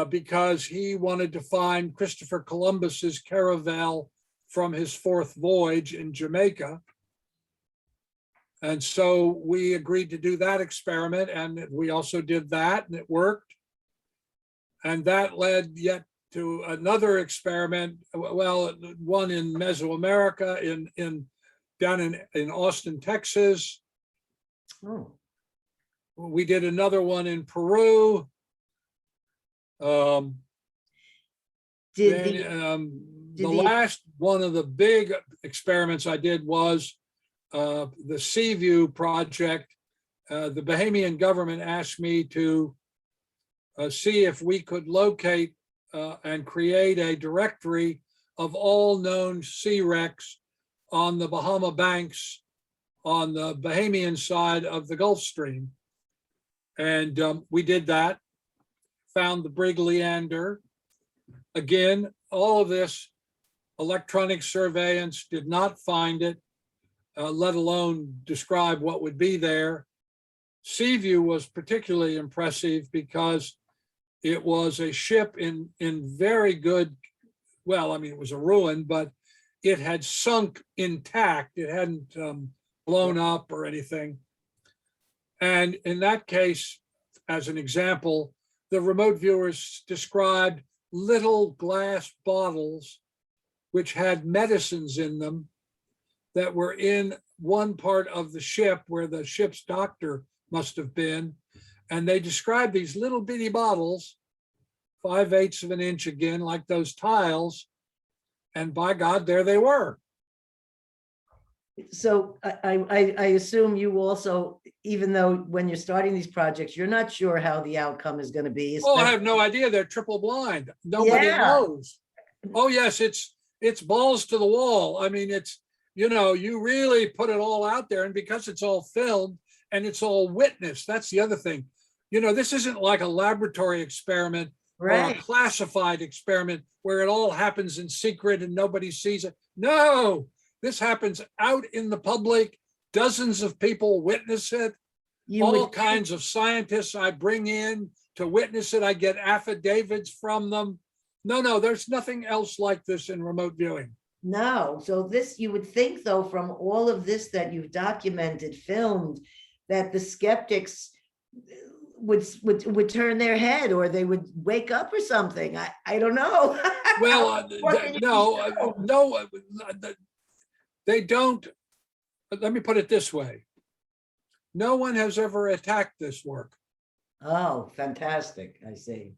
because he wanted to find Christopher Columbus's caravel from his 4th voyage in Jamaica. And so we agreed to do that experiment, and we also did that, and it worked. And that led yet to another experiment, well, one in Mesoamerica, down in Austin, Texas. Oh. We did another one in Peru. The last one of the big experiments I did was the Seaview project. The Bahamian government asked me to see if we could locate and create a directory of all known sea wrecks on the Bahama banks on the Bahamian side of the Gulf Stream. And we did that, found the brig Leander. Again, all of this electronic surveillance did not find it, let alone describe what would be there. Sea view was particularly impressive because it was a ship in very good, well, I mean, it was a ruin, but it had sunk intact. It hadn't blown up or anything. And in that case, as an example, the remote viewers described little glass bottles which had medicines in them that were in one part of the ship where the ship's doctor must have been. And they described these little bitty bottles, 5/8 of an inch again, like those tiles. And by God, there they were. So I assume you also, even though when you're starting these projects, you're not sure how the outcome is going to be. Oh, I have no idea. They're triple blind. Nobody knows. Oh, yes, it's balls to the wall. I mean, it's, you know, you really put it all out there. And because it's all filmed and it's all witnessed, that's the other thing. You know, this isn't like a laboratory experiment or a classified experiment where it all happens in secret and nobody sees it. No, this happens out in the public. Dozens of people witness it. All kinds of scientists I bring in to witness it. I get affidavits from them. No, there's nothing else like this in remote viewing. No. So this, you would think though, from all of this that you've documented, filmed, that the skeptics would turn their head or they would wake up or something. I don't know. Well, no, they don't. Let me put it this way. No one has ever attacked this work. Oh, fantastic. I see.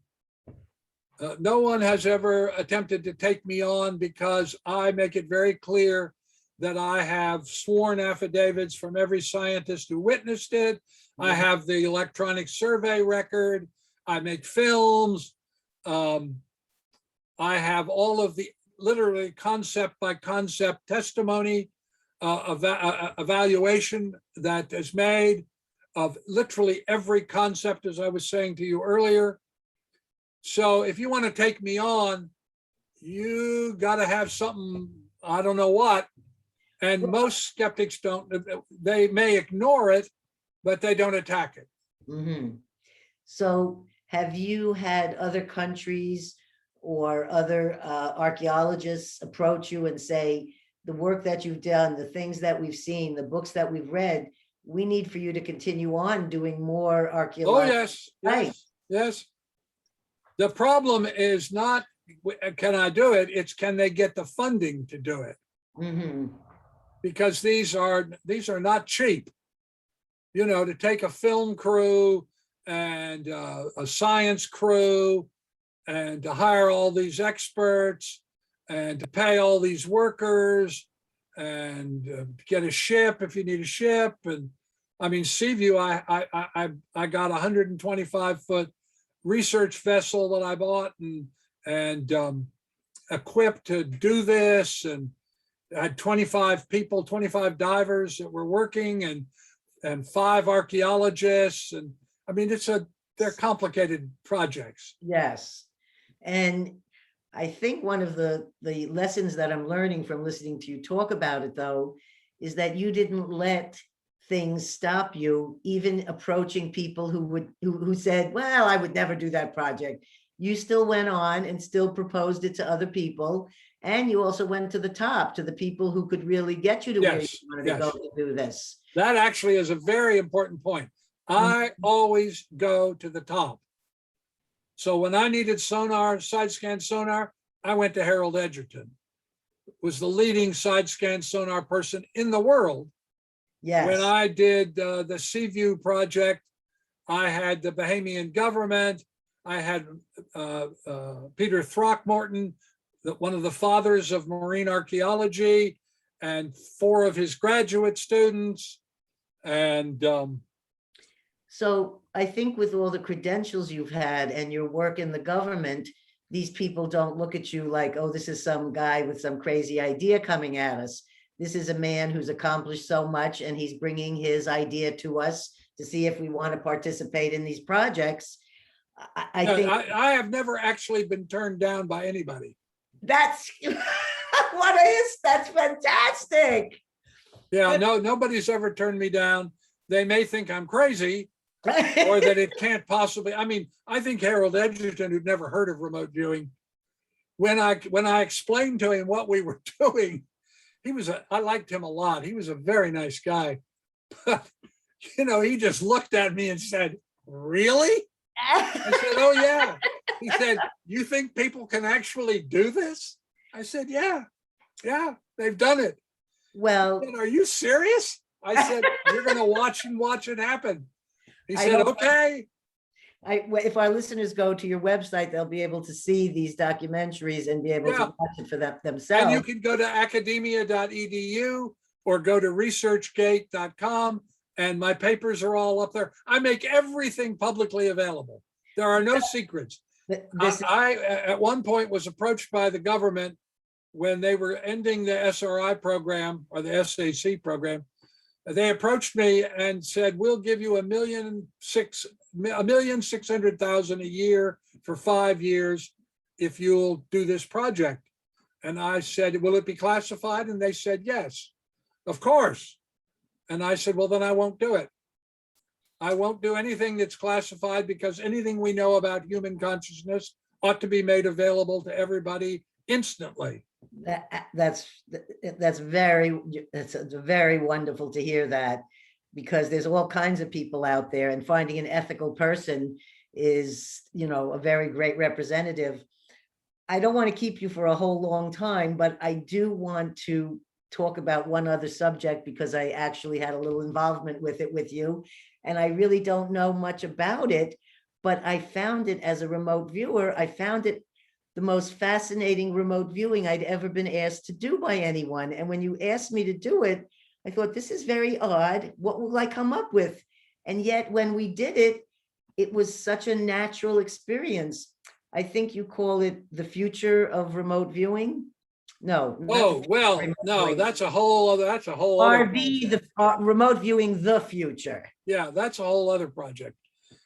No one has ever attempted to take me on because I make it very clear that I have sworn affidavits from every scientist who witnessed it. I have the electronic survey record. I make films. I have all of the literally concept by concept testimony, evaluation that is made of literally every concept, as I was saying to you earlier. So if you want to take me on, you got to have something, I don't know what. And most skeptics don't, they may ignore it, but they don't attack it. Mm-hmm. So have you had other countries or other archaeologists approach you and say, the work that you've done, the things that we've seen, the books that we've read, we need for you to continue on doing more archaeology? Oh, yes. The problem is not, can I do it? It's can they get the funding to do it? Mm-hmm. Because these are not cheap. You know, to take a film crew and a science crew and to hire all these experts and to pay all these workers and get a ship if you need a ship. And I mean, Seaview, I got a 125-foot research vessel that I bought and equipped to do this, and I had 25 people, 25 divers that were working and 5 archaeologists. And I mean, they're complicated projects. Yes. And I think one of the lessons that I'm learning from listening to you talk about it, though, is that you didn't let things stop you, even approaching people who said, well, I would never do that project. You still went on and still proposed it to other people. And you also went to the top, to the people who could really get you to where you wanted to go to do this. That actually is a very important point. I always go to the top. So when I needed sonar, side scan sonar, I went to Harold Edgerton, was the leading side scan sonar person in the world. Yes. When I did the Seaview project, I had the Bahamian government. I had Peter Throckmorton, one of the fathers of marine archaeology, and 4 of his graduate students. And so I think with all the credentials you've had and your work in the government, these people don't look at you like, oh, this is some guy with some crazy idea coming at us. this is a man who's accomplished so much, and he's bringing his idea to us to see if we want to participate in these projects. I Yeah, think I have never actually been turned down by anybody. that's that's fantastic. Yeah, no, nobody's ever turned me down. They may think I'm crazy or that it can't possibly. I mean, I think Harold Edgerton, who'd never heard of remote viewing, when I explained to him what we were doing, I liked him a lot. He was a very nice guy. But, he just looked at me and said, "Really?" I said, "Oh, yeah." He said, "You think people can actually do this?" I said, yeah, they've done it. Well, He said, "Are you serious?" I said, "You're going to watch it happen." He said, "Okay." If our listeners go to your website, they'll be able to see these documentaries and be able to watch it for themselves. And you can go to academia.edu or go to researchgate.com, and my papers are all up there. I make everything publicly available. There are no secrets. I at one point was approached by the government when they were ending the SRI program or the SAC program. They approached me and said, "We'll give you $1,600,000 a year for 5 years if you'll do this project." And I said, "Will it be classified?" And they said, "Yes, of course." And I said, "Well, then I won't do it. I won't do anything that's classified, because anything we know about human consciousness ought to be made available to everybody instantly." That's very wonderful to hear that, because there's all kinds of people out there, and finding an ethical person is, a very great representative. I don't want to keep you for a whole long time, but I do want to talk about one other subject, because I actually had a little involvement with it with you, and I really don't know much about it, but I found it as a remote viewer. I found it the most fascinating remote viewing I'd ever been asked to do by anyone. And when you asked me to do it, I thought, this is very odd. What will I come up with? And yet when we did it, it was such a natural experience. I think you call it the future of remote viewing. No. Oh, well, no, that's a whole other RV, the remote viewing, the future. Yeah, that's a whole other project.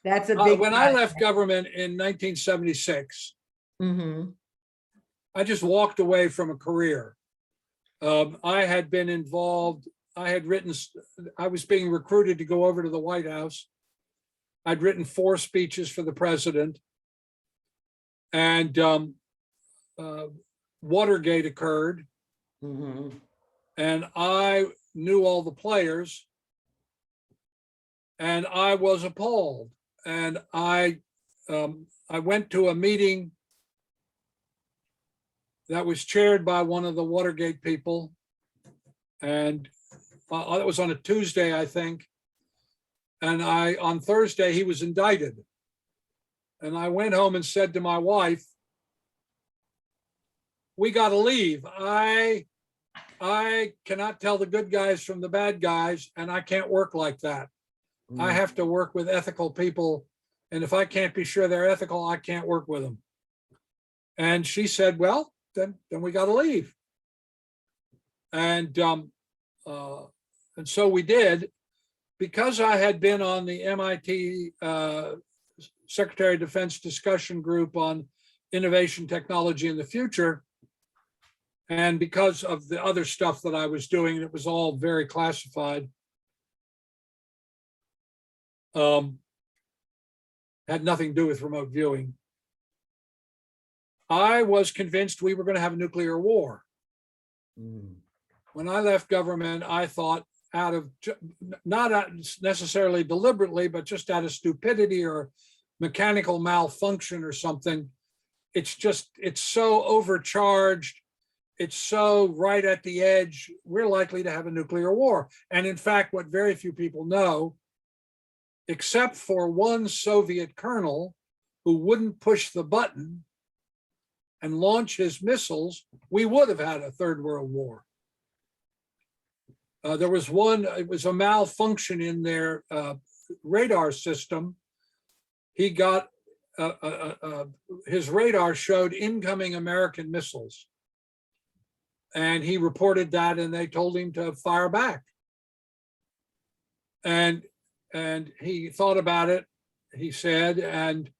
That's a big when I left government in 1976, I just walked away from a career. I had been involved. I was being recruited to go over to the White House. I'd written 4 speeches for the president, and Watergate occurred, and I knew all the players, and I was appalled. And I went to a meeting that was chaired by one of the Watergate people, and it was on a Tuesday, I think. And on Thursday, he was indicted. And I went home and said to my wife, "We got to leave. I cannot tell the good guys from the bad guys, and I can't work like that. I have to work with ethical people. And if I can't be sure they're ethical, I can't work with them." And she said, "Well, then we got to leave." And so we did, because I had been on the MIT Secretary of Defense discussion group on innovation, technology, and the future. And because of the other stuff that I was doing, it was all very classified. Had nothing to do with remote viewing. I was convinced we were going to have a nuclear war. When I left government, I thought, not necessarily deliberately, but just out of stupidity or mechanical malfunction or something, it's so overcharged. It's so right at the edge. We're likely to have a nuclear war. And in fact, what very few people know, except for one Soviet colonel who wouldn't push the button and launch his missiles, we would have had a third world war. There was it was a malfunction in their radar system. He got, his radar showed incoming American missiles. And he reported that, and they told him to fire back. And he thought about it, he said, and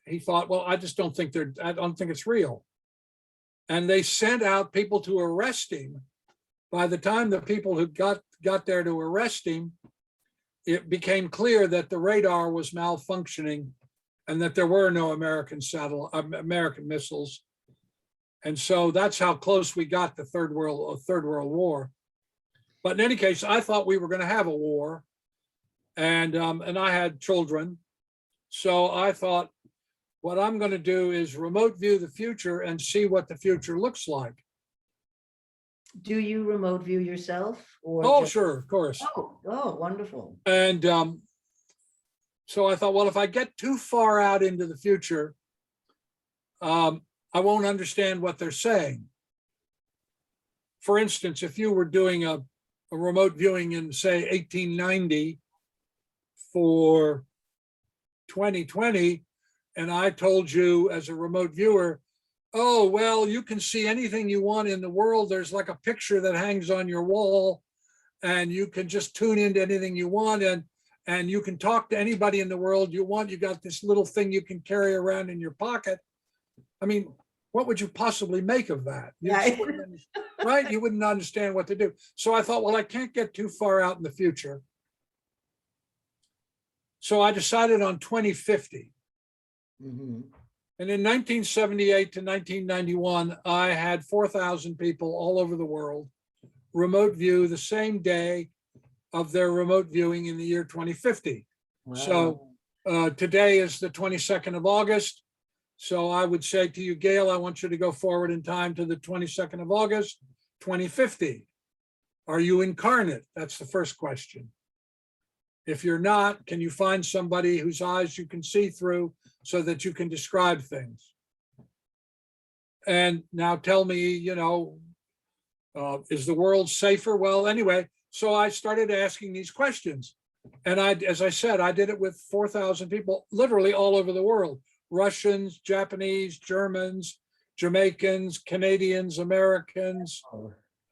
he thought, well, I just don't think I don't think it's real. And they sent out people to arrest him. By the time the people who got there to arrest him, it became clear that the radar was malfunctioning and that there were no American missiles. And so that's how close we got to Third World War. But in any case, I thought we were going to have a war, and I had children. So I thought, what I'm going to do is remote view the future and see what the future looks like. Do you remote view yourself? Or Oh, sure, of course. Oh, wonderful. And so I thought, well, if I get too far out into the future, I won't understand what they're saying. For instance, if you were doing a remote viewing in, say, 1890 for 2020, and I told you as a remote viewer, oh, well, you can see anything you want in the world. There's like a picture that hangs on your wall, and you can just tune into anything you want, and you can talk to anybody in the world you want. You got this little thing you can carry around in your pocket. I mean, what would you possibly make of that? Right? You wouldn't understand what to do. So I thought, well, I can't get too far out in the future. So I decided on 2050. Mm-hmm. And in 1978 to 1991, I had 4,000 people all over the world remote view the same day of their remote viewing in the year 2050. Wow. So today is the 22nd of August. So I would say to you, Gail, I want you to go forward in time to the 22nd of August, 2050. Are you incarnate? That's the first question. If you're not, can you find somebody whose eyes you can see through so that you can describe things? And now tell me, you know, is the world safer? Well, anyway, so I started asking these questions. And as I said, I did it with 4,000 people, literally all over the world. Russians, Japanese, Germans, Jamaicans, Canadians, Americans,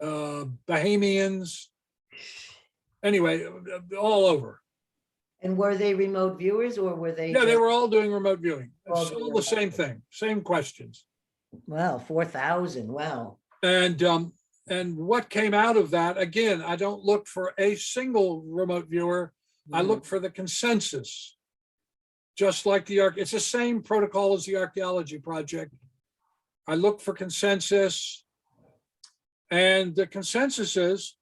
Bahamians, anyway, all over. And were they remote viewers, or were they? Yeah, they were all doing remote viewing. It's all the same thing, same questions. Wow, 4,000, wow. And what came out of that, again, I don't look for a single remote viewer. I look for the consensus. Just like it's the same protocol as the archaeology project. I look for consensus, and the consenses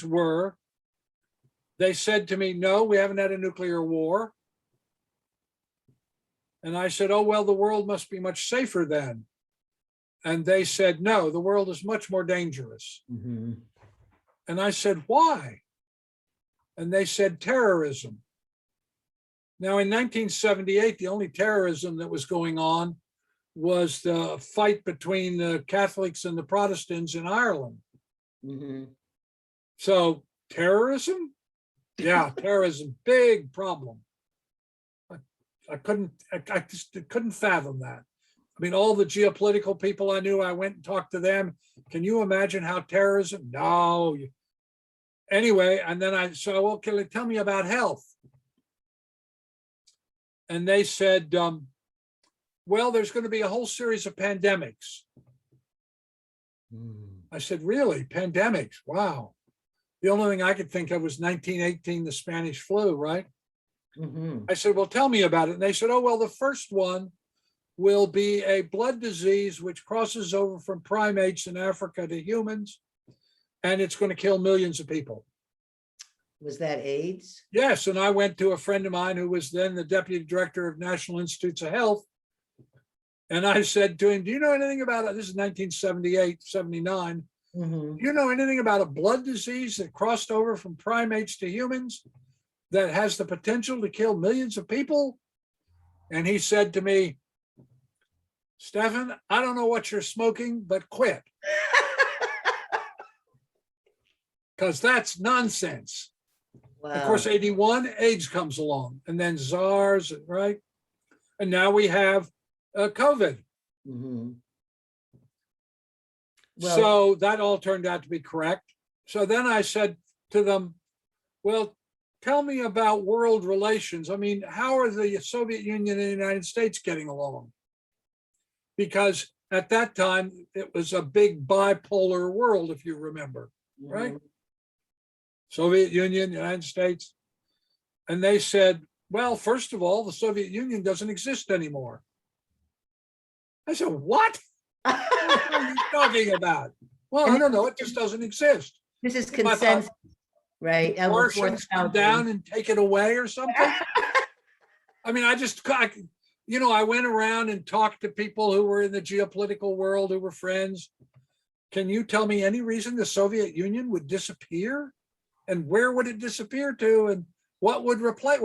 were, they said to me, no, we haven't had a nuclear war. And I said, oh, well, the world must be much safer then. And they said, no, the world is much more dangerous. Mm-hmm. And I said, why? And they said, terrorism. Now, in 1978, the only terrorism that was going on was the fight between the Catholics and the Protestants in Ireland. Mm-hmm. So terrorism? Yeah, terrorism, big problem. I just couldn't fathom that. I mean, all the geopolitical people I knew, I went and talked to them. Can you imagine how terrorism? No. Anyway, and then I said, well, can you tell me about health? And they said, well, there's going to be a whole series of pandemics. I said, really? Pandemics? Wow. The only thing I could think of was 1918, the Spanish flu, right? Mm-hmm. I said, well, tell me about it. And they said, oh, well, the first one will be a blood disease which crosses over from primates in Africa to humans, and it's going to kill millions of people. Was that AIDS? Yes, and I went to a friend of mine who was then the deputy director of National Institutes of Health, and I said to him, do you know anything about it? This is 1978, 79. Mm-hmm. Do you know anything about a blood disease that crossed over from primates to humans that has the potential to kill millions of people? And he said to me, Stephan, I don't know what you're smoking, but quit. Because that's nonsense. Wow. Of course, 81, AIDS comes along, and then SARS, right? And now we have COVID. Mm-hmm. Well, So that all turned out to be correct. So then I said to them, well, tell me about world relations. I mean, how are the Soviet Union and the United States getting along? Because at that time, it was a big bipolar world, if you remember, right? Soviet Union, United States. And they said, well, first of all, the Soviet Union doesn't exist anymore. I said, what? What are you talking about? Well, I don't know. It just doesn't exist. This is I thought, consensus, right? Of a fourth Russians come country. down and take it away or something. I mean, I went around and talked to people who were in the geopolitical world, who were friends. Can you tell me any reason the Soviet Union would disappear? And where would it disappear to? And what would replace?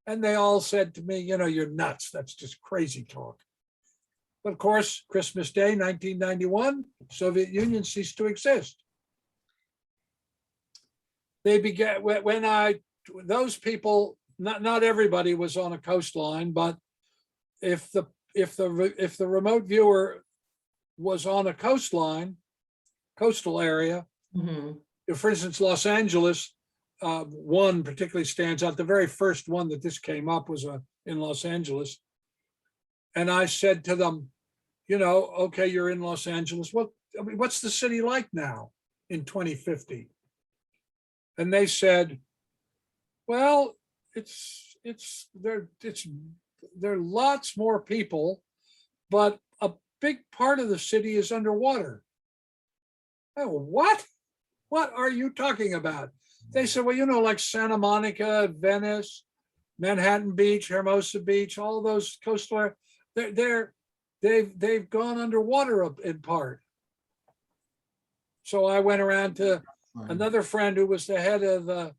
And they all said to me, you're nuts. That's just crazy talk. But of course, Christmas Day, 1991, Soviet Union ceased to exist. They began those people, not everybody was on a coastline, but if the remote viewer was on a coastal area, if, for instance, Los Angeles, one particularly stands out. The very first one that this came up was in Los Angeles. And I said to them, okay, you're in Los Angeles. What's the city like now in 2050? And they said, well, there are lots more people, but a big part of the city is underwater. Oh, what? What are you talking about? They said, well, like Santa Monica, Venice, Manhattan Beach, Hermosa Beach, all those coastal areas, they've gone underwater in part. So I went around to another friend who was the head of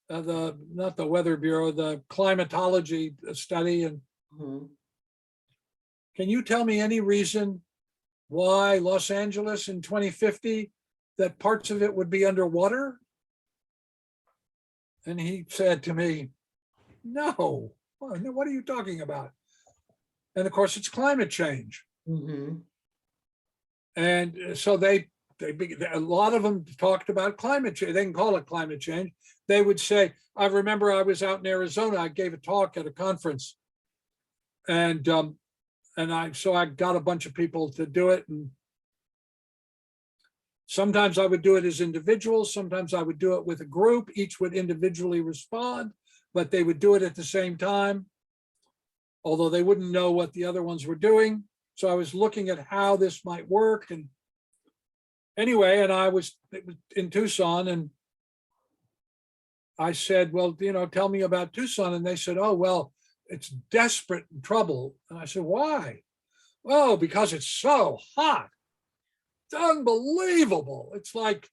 not the Weather Bureau, the climatology study. And can you tell me any reason why Los Angeles in 2050, that parts of it would be underwater? And he said to me, no, what are you talking about? And of course, it's climate change. And so a lot of them talked about climate change. They can call it climate change. They would say, I remember I was out in Arizona. I gave a talk at a conference, and I got a bunch of people to do it. And sometimes I would do it as individuals. Sometimes I would do it with a group. Each would individually respond, but they would do it at the same time, although they wouldn't know what the other ones were doing. So I was looking at how this might work. And anyway, and it was in Tucson, and I said, well, tell me about Tucson. And they said, oh, well, it's desperate in trouble. And I said, why? Oh, because it's so hot. It's unbelievable. It's like,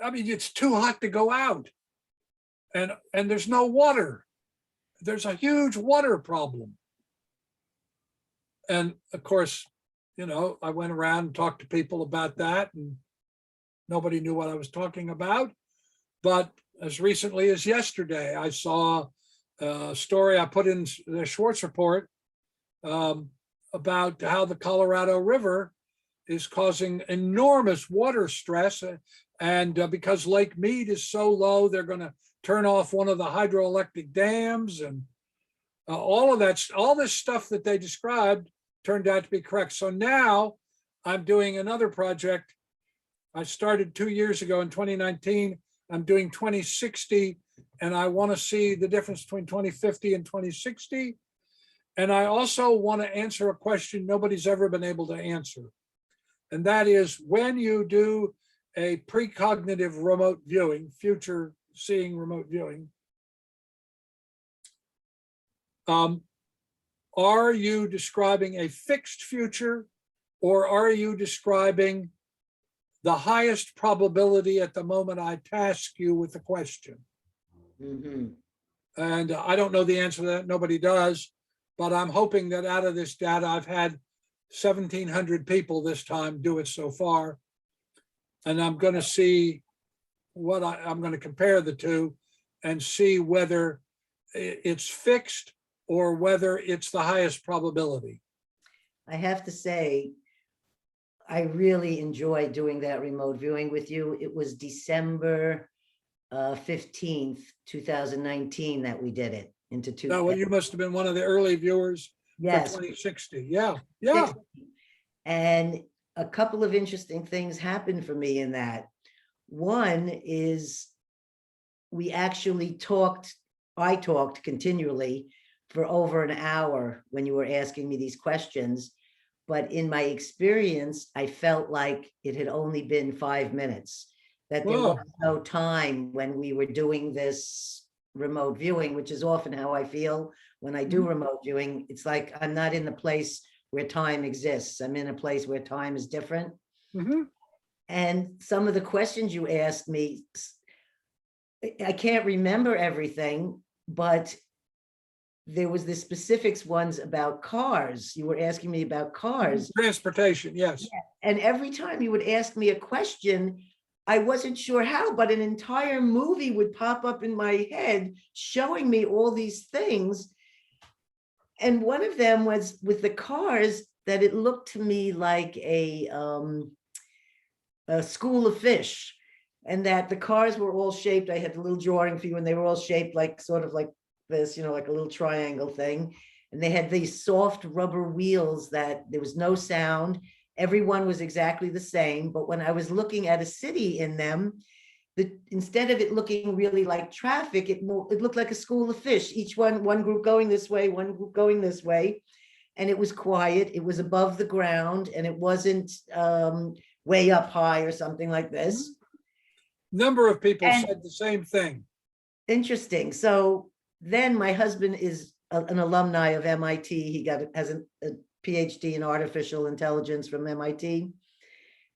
it's too hot to go out. And there's no water. There's a huge water problem. And of course, I went around and talked to people about that, and nobody knew what I was talking about. But as recently as yesterday, I saw a story I put in the SCHWARTZ'S report about how the Colorado River is causing enormous water stress. And because Lake Mead is so low, they're going to turn off one of the hydroelectric dams, and all of that, all this stuff that they described turned out to be correct. So now I'm doing another project. I started 2 years ago in 2019. I'm doing 2060, and I want to see the difference between 2050 and 2060. And I also want to answer a question nobody's ever been able to answer. And that is, when you do a precognitive remote viewing, future seeing remote viewing, are you describing a fixed future, or are you describing the highest probability at the moment I task you with the question? And I don't know the answer to that. Nobody does. But I'm hoping that out of this data, I've had 1,700 people this time do it so far. And I'm going to see what I'm going to compare the two and see whether it's fixed or whether it's the highest probability. I have to say, I really enjoyed doing that remote viewing with you. It was December 15th, 2019 that we did it into two. No, well, you must have been one of the early viewers for Yes. 2060. Yeah, yeah. And a couple of interesting things happened for me in that. One is we actually talked, I talked continually for over an hour when you were asking me these questions. But in my experience, I felt like it had only been 5 minutes, that there was Wow. no time when we were doing this remote viewing, which is often how I feel when I do remote viewing. It's like I'm not in the place where time exists. I'm in a place where time is different. Mhm. And some of the questions you asked me, I can't remember everything, but there was the specifics ones about cars. You were asking me about cars. Transportation, yes. And every time you would ask me a question, I wasn't sure how, but an entire movie would pop up in my head showing me all these things. And one of them was with the cars, that it looked to me like a school of fish, and that the cars were all shaped. I had the little drawing for you, and they were all shaped like sort of like this, like a little triangle thing. And they had these soft rubber wheels that there was no sound. Everyone was exactly the same. But when I was looking at a city in them, instead of it looking really like traffic, it looked like a school of fish, each one group going this way, one group going this way. And it was quiet, it was above the ground, and it wasn't way up high or something like this. Number of people said the same thing. Interesting. So then my husband is an alumni of MIT. He has a PhD in artificial intelligence from MIT.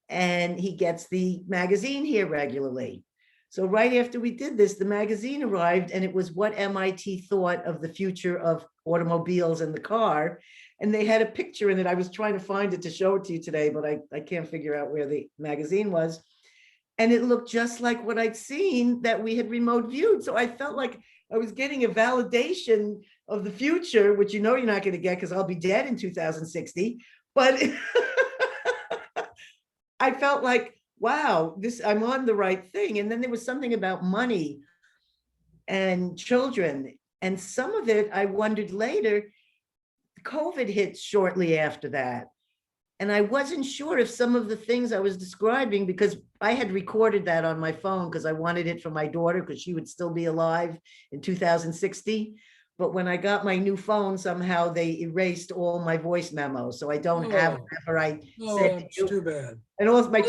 And he gets the magazine here regularly. So right after we did this, the magazine arrived, and it was what MIT thought of the future of automobiles and the car. And they had a picture in it. I was trying to find it to show it to you today, but I can't figure out where the magazine was. And it looked just like what I'd seen that we had remote viewed. So I felt like I was getting a validation of the future, which you're not going to get because I'll be dead in 2060. But I felt like, wow, I'm on the right thing. And then there was something about money and children. And some of it, I wondered later, COVID hit shortly after that. And I wasn't sure if some of the things I was describing, because I had recorded that on my phone because I wanted it for my daughter because she would still be alive in 2060. But when I got my new phone, somehow they erased all my voice memos. So I don't have whatever I said. It's too bad. And also my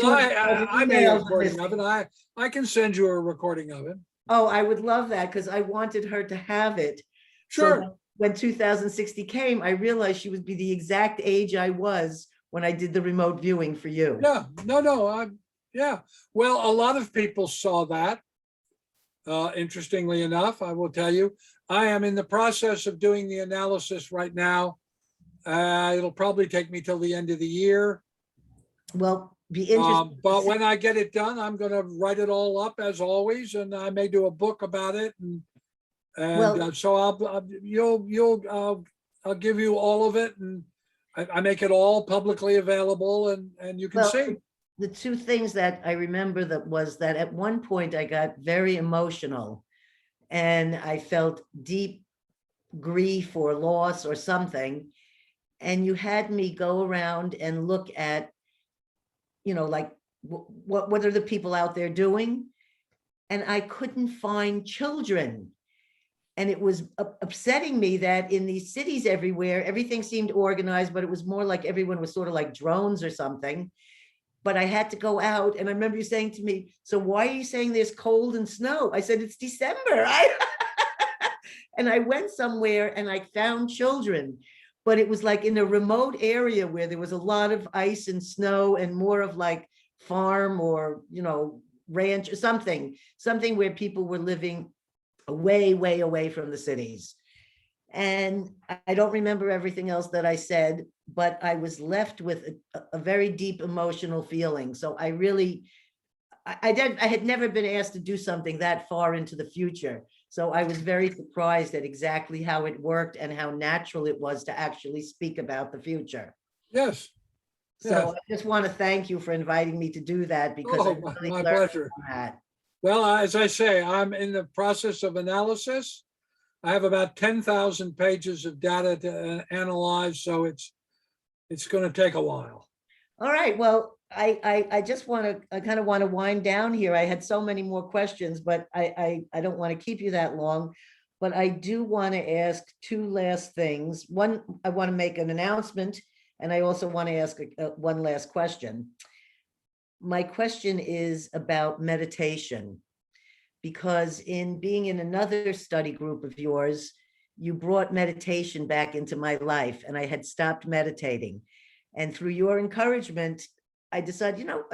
I made a recording of it. I can send you a recording of it. Oh, I would love that because I wanted her to have it. Sure. So when 2060 came, I realized she would be the exact age I was when I did the remote viewing for you. Yeah, no, yeah. Well, a lot of people saw that. Interestingly enough, I will tell you, I am in the process of doing the analysis right now. It'll probably take me till the end of the year. Well, be interesting. But when I get it done, I'm going to write it all up as always, and I may do a book about it. And so I'll give you all of it, and I make it all publicly available, and you can see. The two things that I remember was that at one point I got very emotional, and I felt deep grief or loss or something. And you had me go around and look at, like what are the people out there doing? And I couldn't find children. And it was upsetting me that in these cities everywhere, everything seemed organized, but it was more like everyone was sort of like drones or something. But I had to go out. And I remember you saying to me, so why are you saying there's cold and snow? I said, it's December. And I went somewhere and I found children, but it was like in a remote area where there was a lot of ice and snow and more of like farm or, ranch or something where people were living way, way away from the cities. And I don't remember everything else that I said, but I was left with a very deep emotional feeling. So I had never been asked to do something that far into the future. So I was very surprised at exactly how it worked and how natural it was to actually speak about the future. Yes. So I just want to thank you for inviting me to do that because I Oh, really my learned pleasure. from that. Well, as I say, I'm in the process of analysis. I have about 10,000 pages of data to analyze, so it's going to take a while. All right, well, I just want to, I kind of want to wind down here. I had so many more questions, but I don't want to keep you that long. But I do want to ask two last things. One, I want to make an announcement, and I also want to ask one last question. My question is about meditation, because in being in another study group of yours, you brought meditation back into my life, and I had stopped meditating. And through your encouragement, I decided, you know,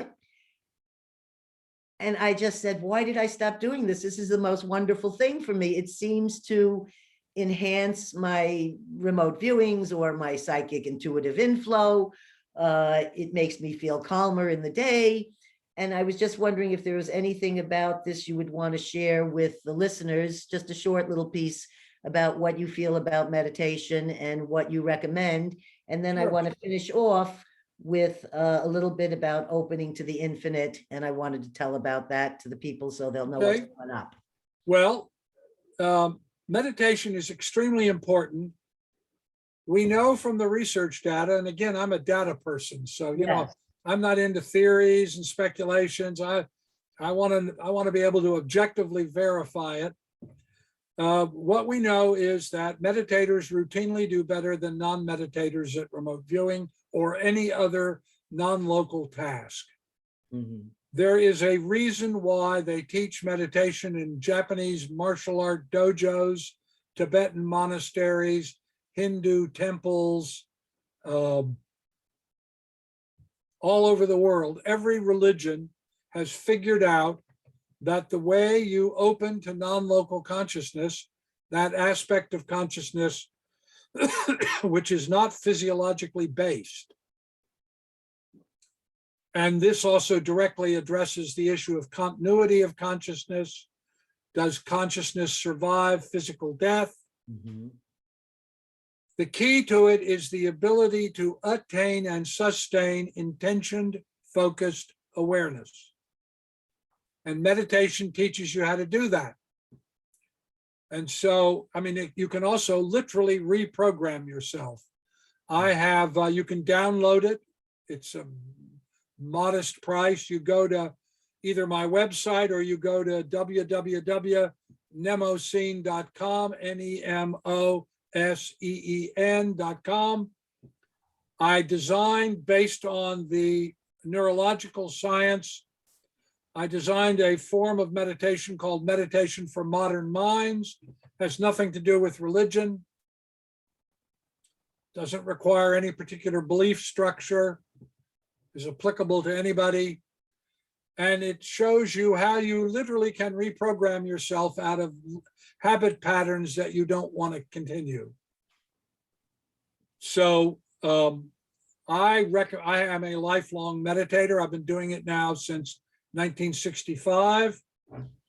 and I just said, why did I stop doing this? This is the most wonderful thing for me. It seems to enhance my remote viewings or my psychic intuitive inflow. It makes me feel calmer in the day. And I was just wondering if there was anything about this you would want to share with the listeners, just a short little piece about what you feel about meditation and what you recommend. And then I Sure. want to finish off with a little bit about opening to the infinite. And I wanted to tell about that to the people so they'll know what's Okay. going up. Well, meditation is extremely important. We know from the research data, and again, I'm a data person, so you know, Yes. I'm not into theories and speculations. I want to be able to objectively verify it. What we know is that meditators routinely do better than non-meditators at remote viewing or any other non-local task. Mhm. There is a reason why they teach meditation in Japanese martial art dojos, Tibetan monasteries, Hindu temples, all over the world. Every religion has figured out that the way you open to non-local consciousness, that aspect of consciousness which is not physiologically based. And this also directly addresses the issue of continuity of consciousness. Does consciousness survive physical death? Mhm. The key to it is the ability to attain and sustain intentioned, focused awareness. And meditation teaches you how to do that. And so, I mean, you can also literally reprogram yourself. I have, you can download it. It's a modest price. You go to either my website or you go to www.nemoscene.com, NEMOSEEN.com. I designed based on the neurological science. I designed a form of meditation called Meditation for Modern Minds. Has nothing to do with religion. Doesn't require any particular belief structure. Is applicable to anybody. And it shows you how you literally can reprogram yourself out of habit patterns that you don't want to continue. So I am a lifelong meditator. I've been doing it now since 1965.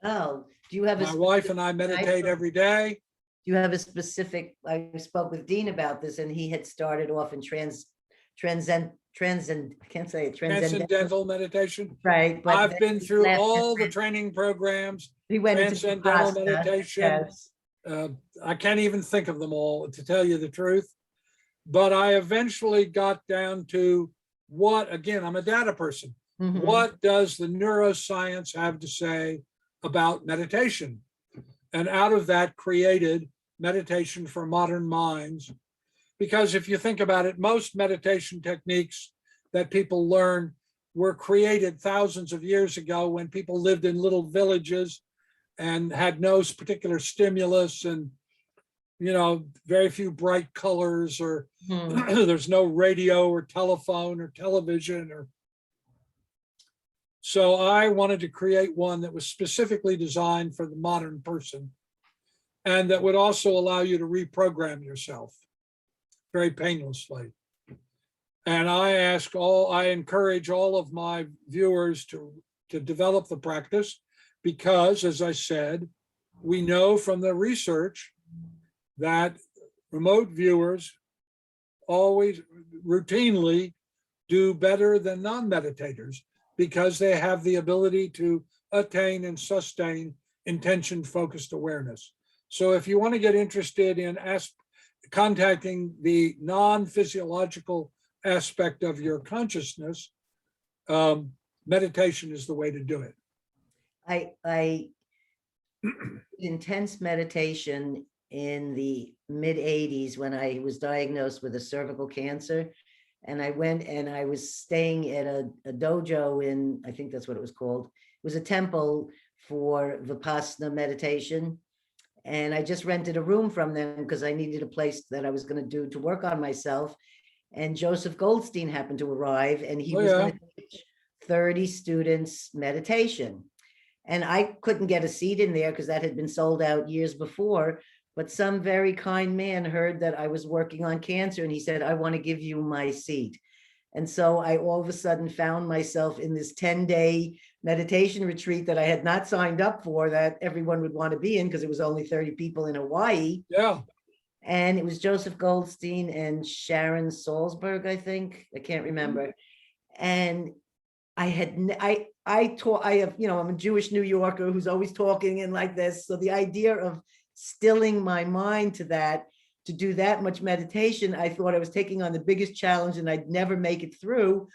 Oh, do you have My wife and I meditate every day. Do you have a specific, I spoke with Dean about this, and he had started off in transcendental Meditation. right? But I've been through left all it the went- training programs, he went into transcendental Vipassana, meditation. yes. I can't even think of them all, to tell you the truth. But I eventually got down to what, again, I'm a data person. Mhm. What does the neuroscience have to say about meditation? And out of that created Meditation for Modern Minds. Because if you think about it, most meditation techniques that people learn were created thousands of years ago when people lived in little villages and had no particular stimulus and, you know, very few bright colors, or there's no radio or telephone or television. Or so I wanted to create one that was specifically designed for the modern person and that would also allow you to reprogram yourself very painlessly. And I encourage all of my viewers to develop the practice because, as I said, we know from the research that remote viewers always routinely do better than non-meditators because they have the ability to attain and sustain intention-focused awareness. So if you want to get interested in contacting the non-physiological aspect of your consciousness, meditation is the way to do it. I intense meditation in the mid 80s when I was diagnosed with a cervical cancer. And I went and I was staying at a dojo in, I think that's what it was called. It was a temple for Vipassana meditation. And I just rented a room from them because I needed a place that I was going to do to work on myself. And Joseph Goldstein happened to arrive, and he was going to teach 30 students meditation. And I couldn't get a seat in there because that had been sold out years before. But some very kind man heard that I was working on cancer, and he said, I want to give you my seat. And so I all of a sudden found myself in this 10-day meditation retreat that I had not signed up for, that everyone would want to be in because it was only 30 people in Hawaii. Yeah. And it was Joseph Goldstein and Sharon Salzberg, I think. I can't remember. And I'm a Jewish New Yorker who's always talking and like this. So the idea of stilling my mind to do that much meditation, I thought I was taking on the biggest challenge and I'd never make it through.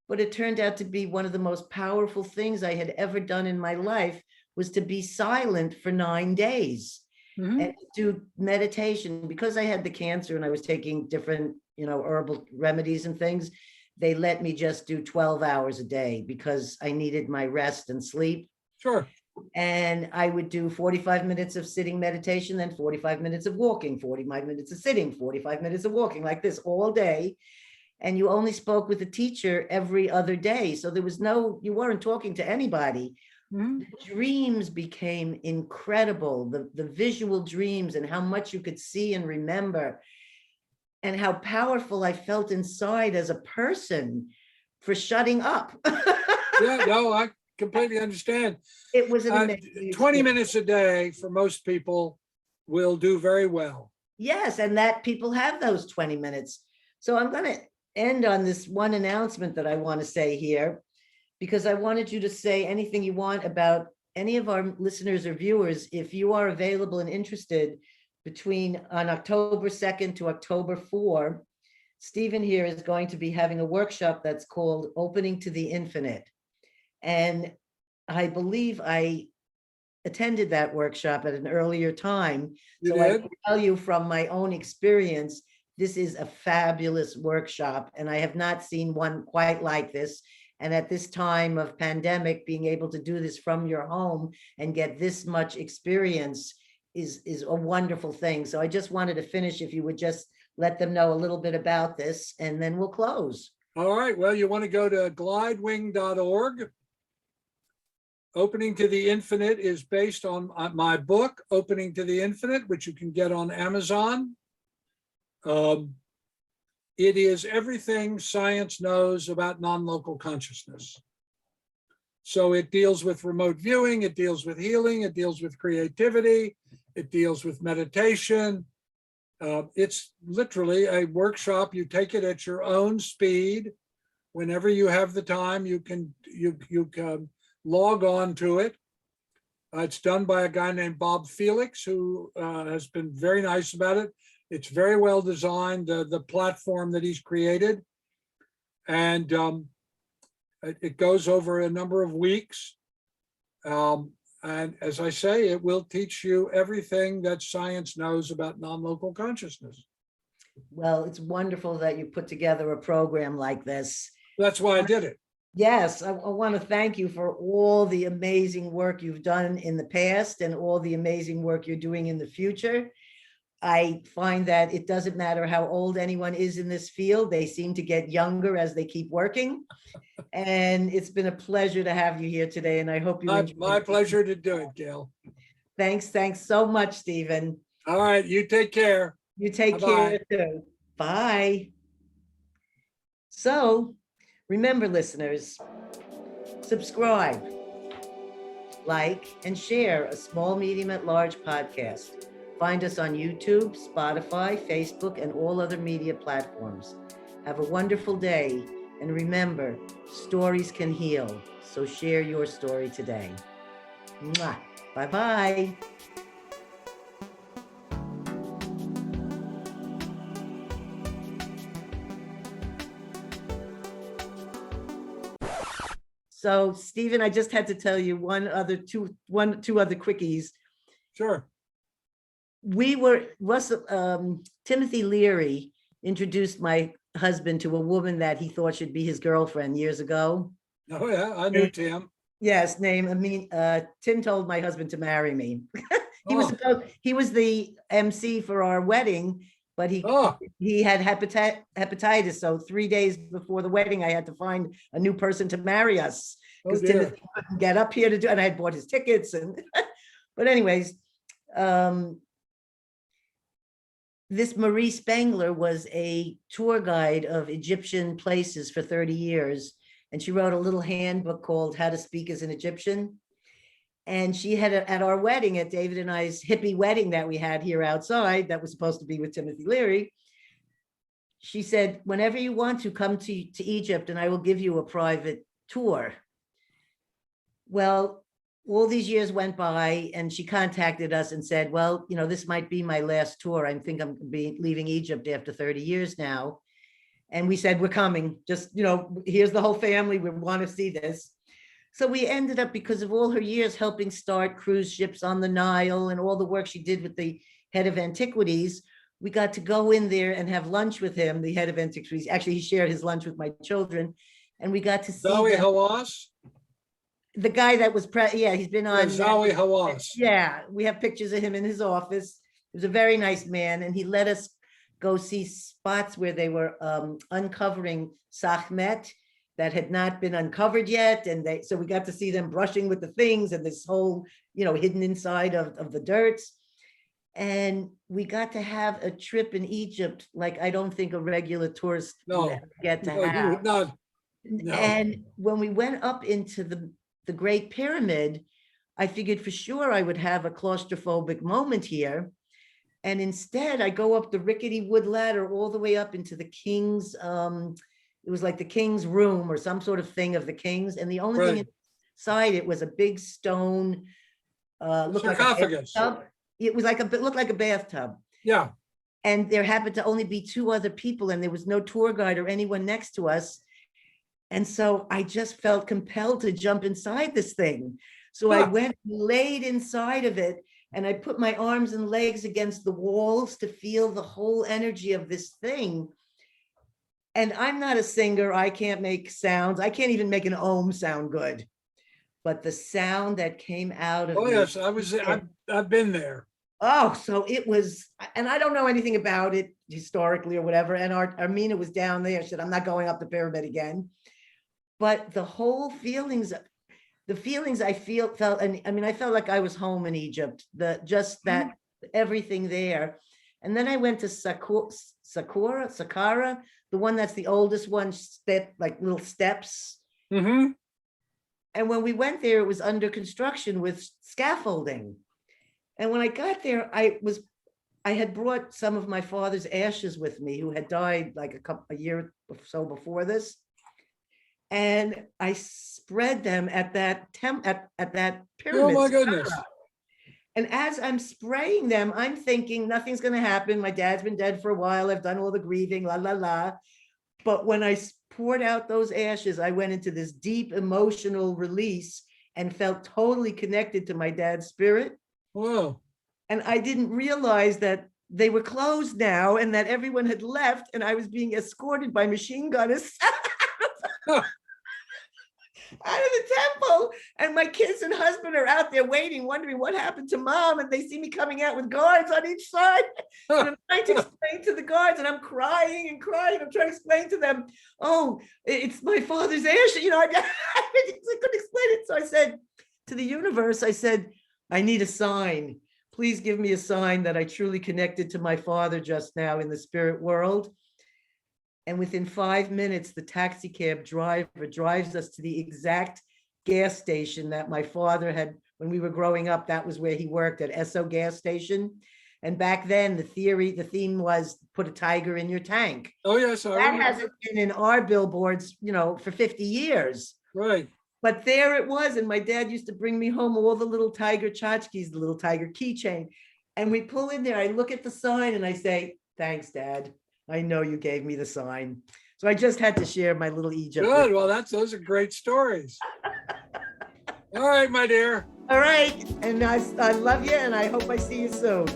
But it turned out to be one of the most powerful things I had ever done in my life, was to be silent for 9 days. Mm-hmm. And do meditation. Because I had the cancer and I was taking different, herbal remedies and things, they let me just do 12 hours a day because I needed my rest and sleep. Sure. And I would do 45 minutes of sitting meditation, then 45 minutes of walking, 45 minutes of sitting, 45 minutes of walking, like this all day. And you only spoke with the teacher every other day. So you weren't talking to anybody. Mm-hmm. The dreams became incredible, the visual dreams, and how much you could see and remember, and how powerful I felt inside as a person for shutting up. Yeah, no, I completely understand. It was an amazing 20 minutes a day for most people will do very well. Yes, and that people have those 20 minutes. So I'm going to end on this one announcement that I want to say here, because I wanted you to say anything you want about any of our listeners or viewers. If you are available and interested on October 2nd to October 4, Stephen here is going to be having a workshop that's called Opening to the Infinite. And I believe I attended that workshop at an earlier time. So I can tell you from my own experience, this is a fabulous workshop, and I have not seen one quite like this. And at this time of pandemic, being able to do this from your home and get this much experience is a wonderful thing. So I just wanted to finish, if you would just let them know a little bit about this, and then we'll close. All right. Well, you want to go to glidewing.org. Opening to the Infinite is based on my book, Opening to the Infinite, which you can get on Amazon. It is everything science knows about non-local consciousness. So it deals with remote viewing, it deals with healing, it deals with creativity, it deals with meditation. It's literally a workshop. You take it at your own speed. Whenever you have the time, you can log on to it. It's done by a guy named Bob Felix, who has been very nice about it. It's very well designed, the platform that he's created. And it goes over a number of weeks. And as I say, it will teach you everything that science knows about non-local consciousness. Well, it's wonderful that you put together a program like this. That's why I did it. Yes, I want to thank you for all the amazing work you've done in the past and all the amazing work you're doing in the future. I find that it doesn't matter how old anyone is in this field, they seem to get younger as they keep working. And it's been a pleasure to have you here today, and I hope you enjoyed. My pleasure to do it, Gail. Thanks so much, Stephen. All right, you take care. You take care too. Bye. So remember, listeners, subscribe, like, and share a Small Medium at Large podcast. Find us on YouTube, Spotify, Facebook, and all other media platforms. Have a wonderful day, And remember, stories can heal. So share your story today. Mwah. Bye-bye. So Stephen, I just had to tell you two other quickies. Sure. Timothy Leary introduced my husband to a woman that he thought should be his girlfriend years ago. Oh yeah, I knew Tim. Yes, Tim told my husband to marry me. He was the MC for our wedding, but he had hepatitis. So 3 days before the wedding, I had to find a new person to marry us because Timothy couldn't get up here to do it. And I had bought his tickets. But anyways, this Marie Spengler was a tour guide of Egyptian places for 30 years. And she wrote a little handbook called How to Speak as an Egyptian. And she had at our wedding, at David and I's hippie wedding that we had here outside, that was supposed to be with Timothy Leary. She said, whenever you want to come to Egypt, and I will give you a private tour. Well, all these years went by and she contacted us and said, well, this might be my last tour. I think I'm leaving Egypt after 30 years now. And we said, we're coming. Just, here's the whole family. We want to see this. So we ended up, because of all her years helping start cruise ships on the Nile and all the work she did with the head of antiquities, we got to go in there and have lunch with him, the head of antiquities. Actually, he shared his lunch with my children. And we got to see Zoe Hawass? The guy that was, he's been on. Zoe Hawass. Yeah, we have pictures of him in his office. He was a very nice man. And he let us go see spots where they were uncovering Sekhmet that had not been uncovered yet. And so we got to see them brushing with the things and this whole, hidden inside of the dirt. And we got to have a trip in Egypt like I don't think a regular tourist would get to have. No. And when we went up into the Great Pyramid, I figured for sure I would have a claustrophobic moment here. And instead, I go up the rickety wood ladder all the way up into the king's, it was like the king's room or some sort of thing of the king's. And the only thing inside it was a big stone, looked sarcophagus. Like a bathtub. It was it looked like a bathtub. Yeah. And there happened to only be 2 other people and there was no tour guide or anyone next to us. And so I just felt compelled to jump inside this thing. So I went, laid inside of it, and I put my arms and legs against the walls to feel the whole energy of this thing. And I'm not a singer. I can't make sounds. I can't even make an ohm sound good. But the sound that came out of yes, I've been there. Oh, so it was, and I don't know anything about it historically or whatever. And Armina was down there. She said, I'm not going up the pyramid again. But the whole feelings I felt, and I mean, I felt like I was home in Egypt, that everything there. And then I went to Saqqara, the one that's the oldest one, like little steps. Mm-hmm. And when we went there, it was under construction with scaffolding. And when I got there, I had brought some of my father's ashes with me, who had died like a year or so before this. And I spread them at that pyramid. Oh my goodness. And as I'm spraying them, I'm thinking nothing's going to happen. My dad's been dead for a while. I've done all the grieving, la, la, la. But when I poured out those ashes, I went into this deep emotional release and felt totally connected to my dad's spirit. Whoa. And I didn't realize that they were closed now and that everyone had left and I was being escorted by machine gunners out of the temple, and my kids and husband are out there waiting, wondering what happened to mom, and they see me coming out with guards on each side. And I'm trying to explain to the guards, and I'm crying and crying. I'm trying to explain to them, oh, it's my father's ashes. I couldn't explain it. So I said to the universe, I said, I need a sign. Please give me a sign that I truly connected to my father just now in the spirit world. And within 5 minutes, the taxi cab driver drives us to the exact gas station that my father had, when we were growing up, that was where he worked, at Esso gas station. And back then, the theme was put a tiger in your tank. Oh, yes. I That remember. hasn't been in our billboards, for 50 years. Right. But there it was. And my dad used to bring me home all the little tiger tchotchkes, the little tiger keychain. And we pull in there. I look at the sign and I say, thanks, Dad. I know you gave me the sign. So I just had to share my little Egypt. Good. Well, those are great stories. All right, my dear. All right. And I love you and I hope I see you soon.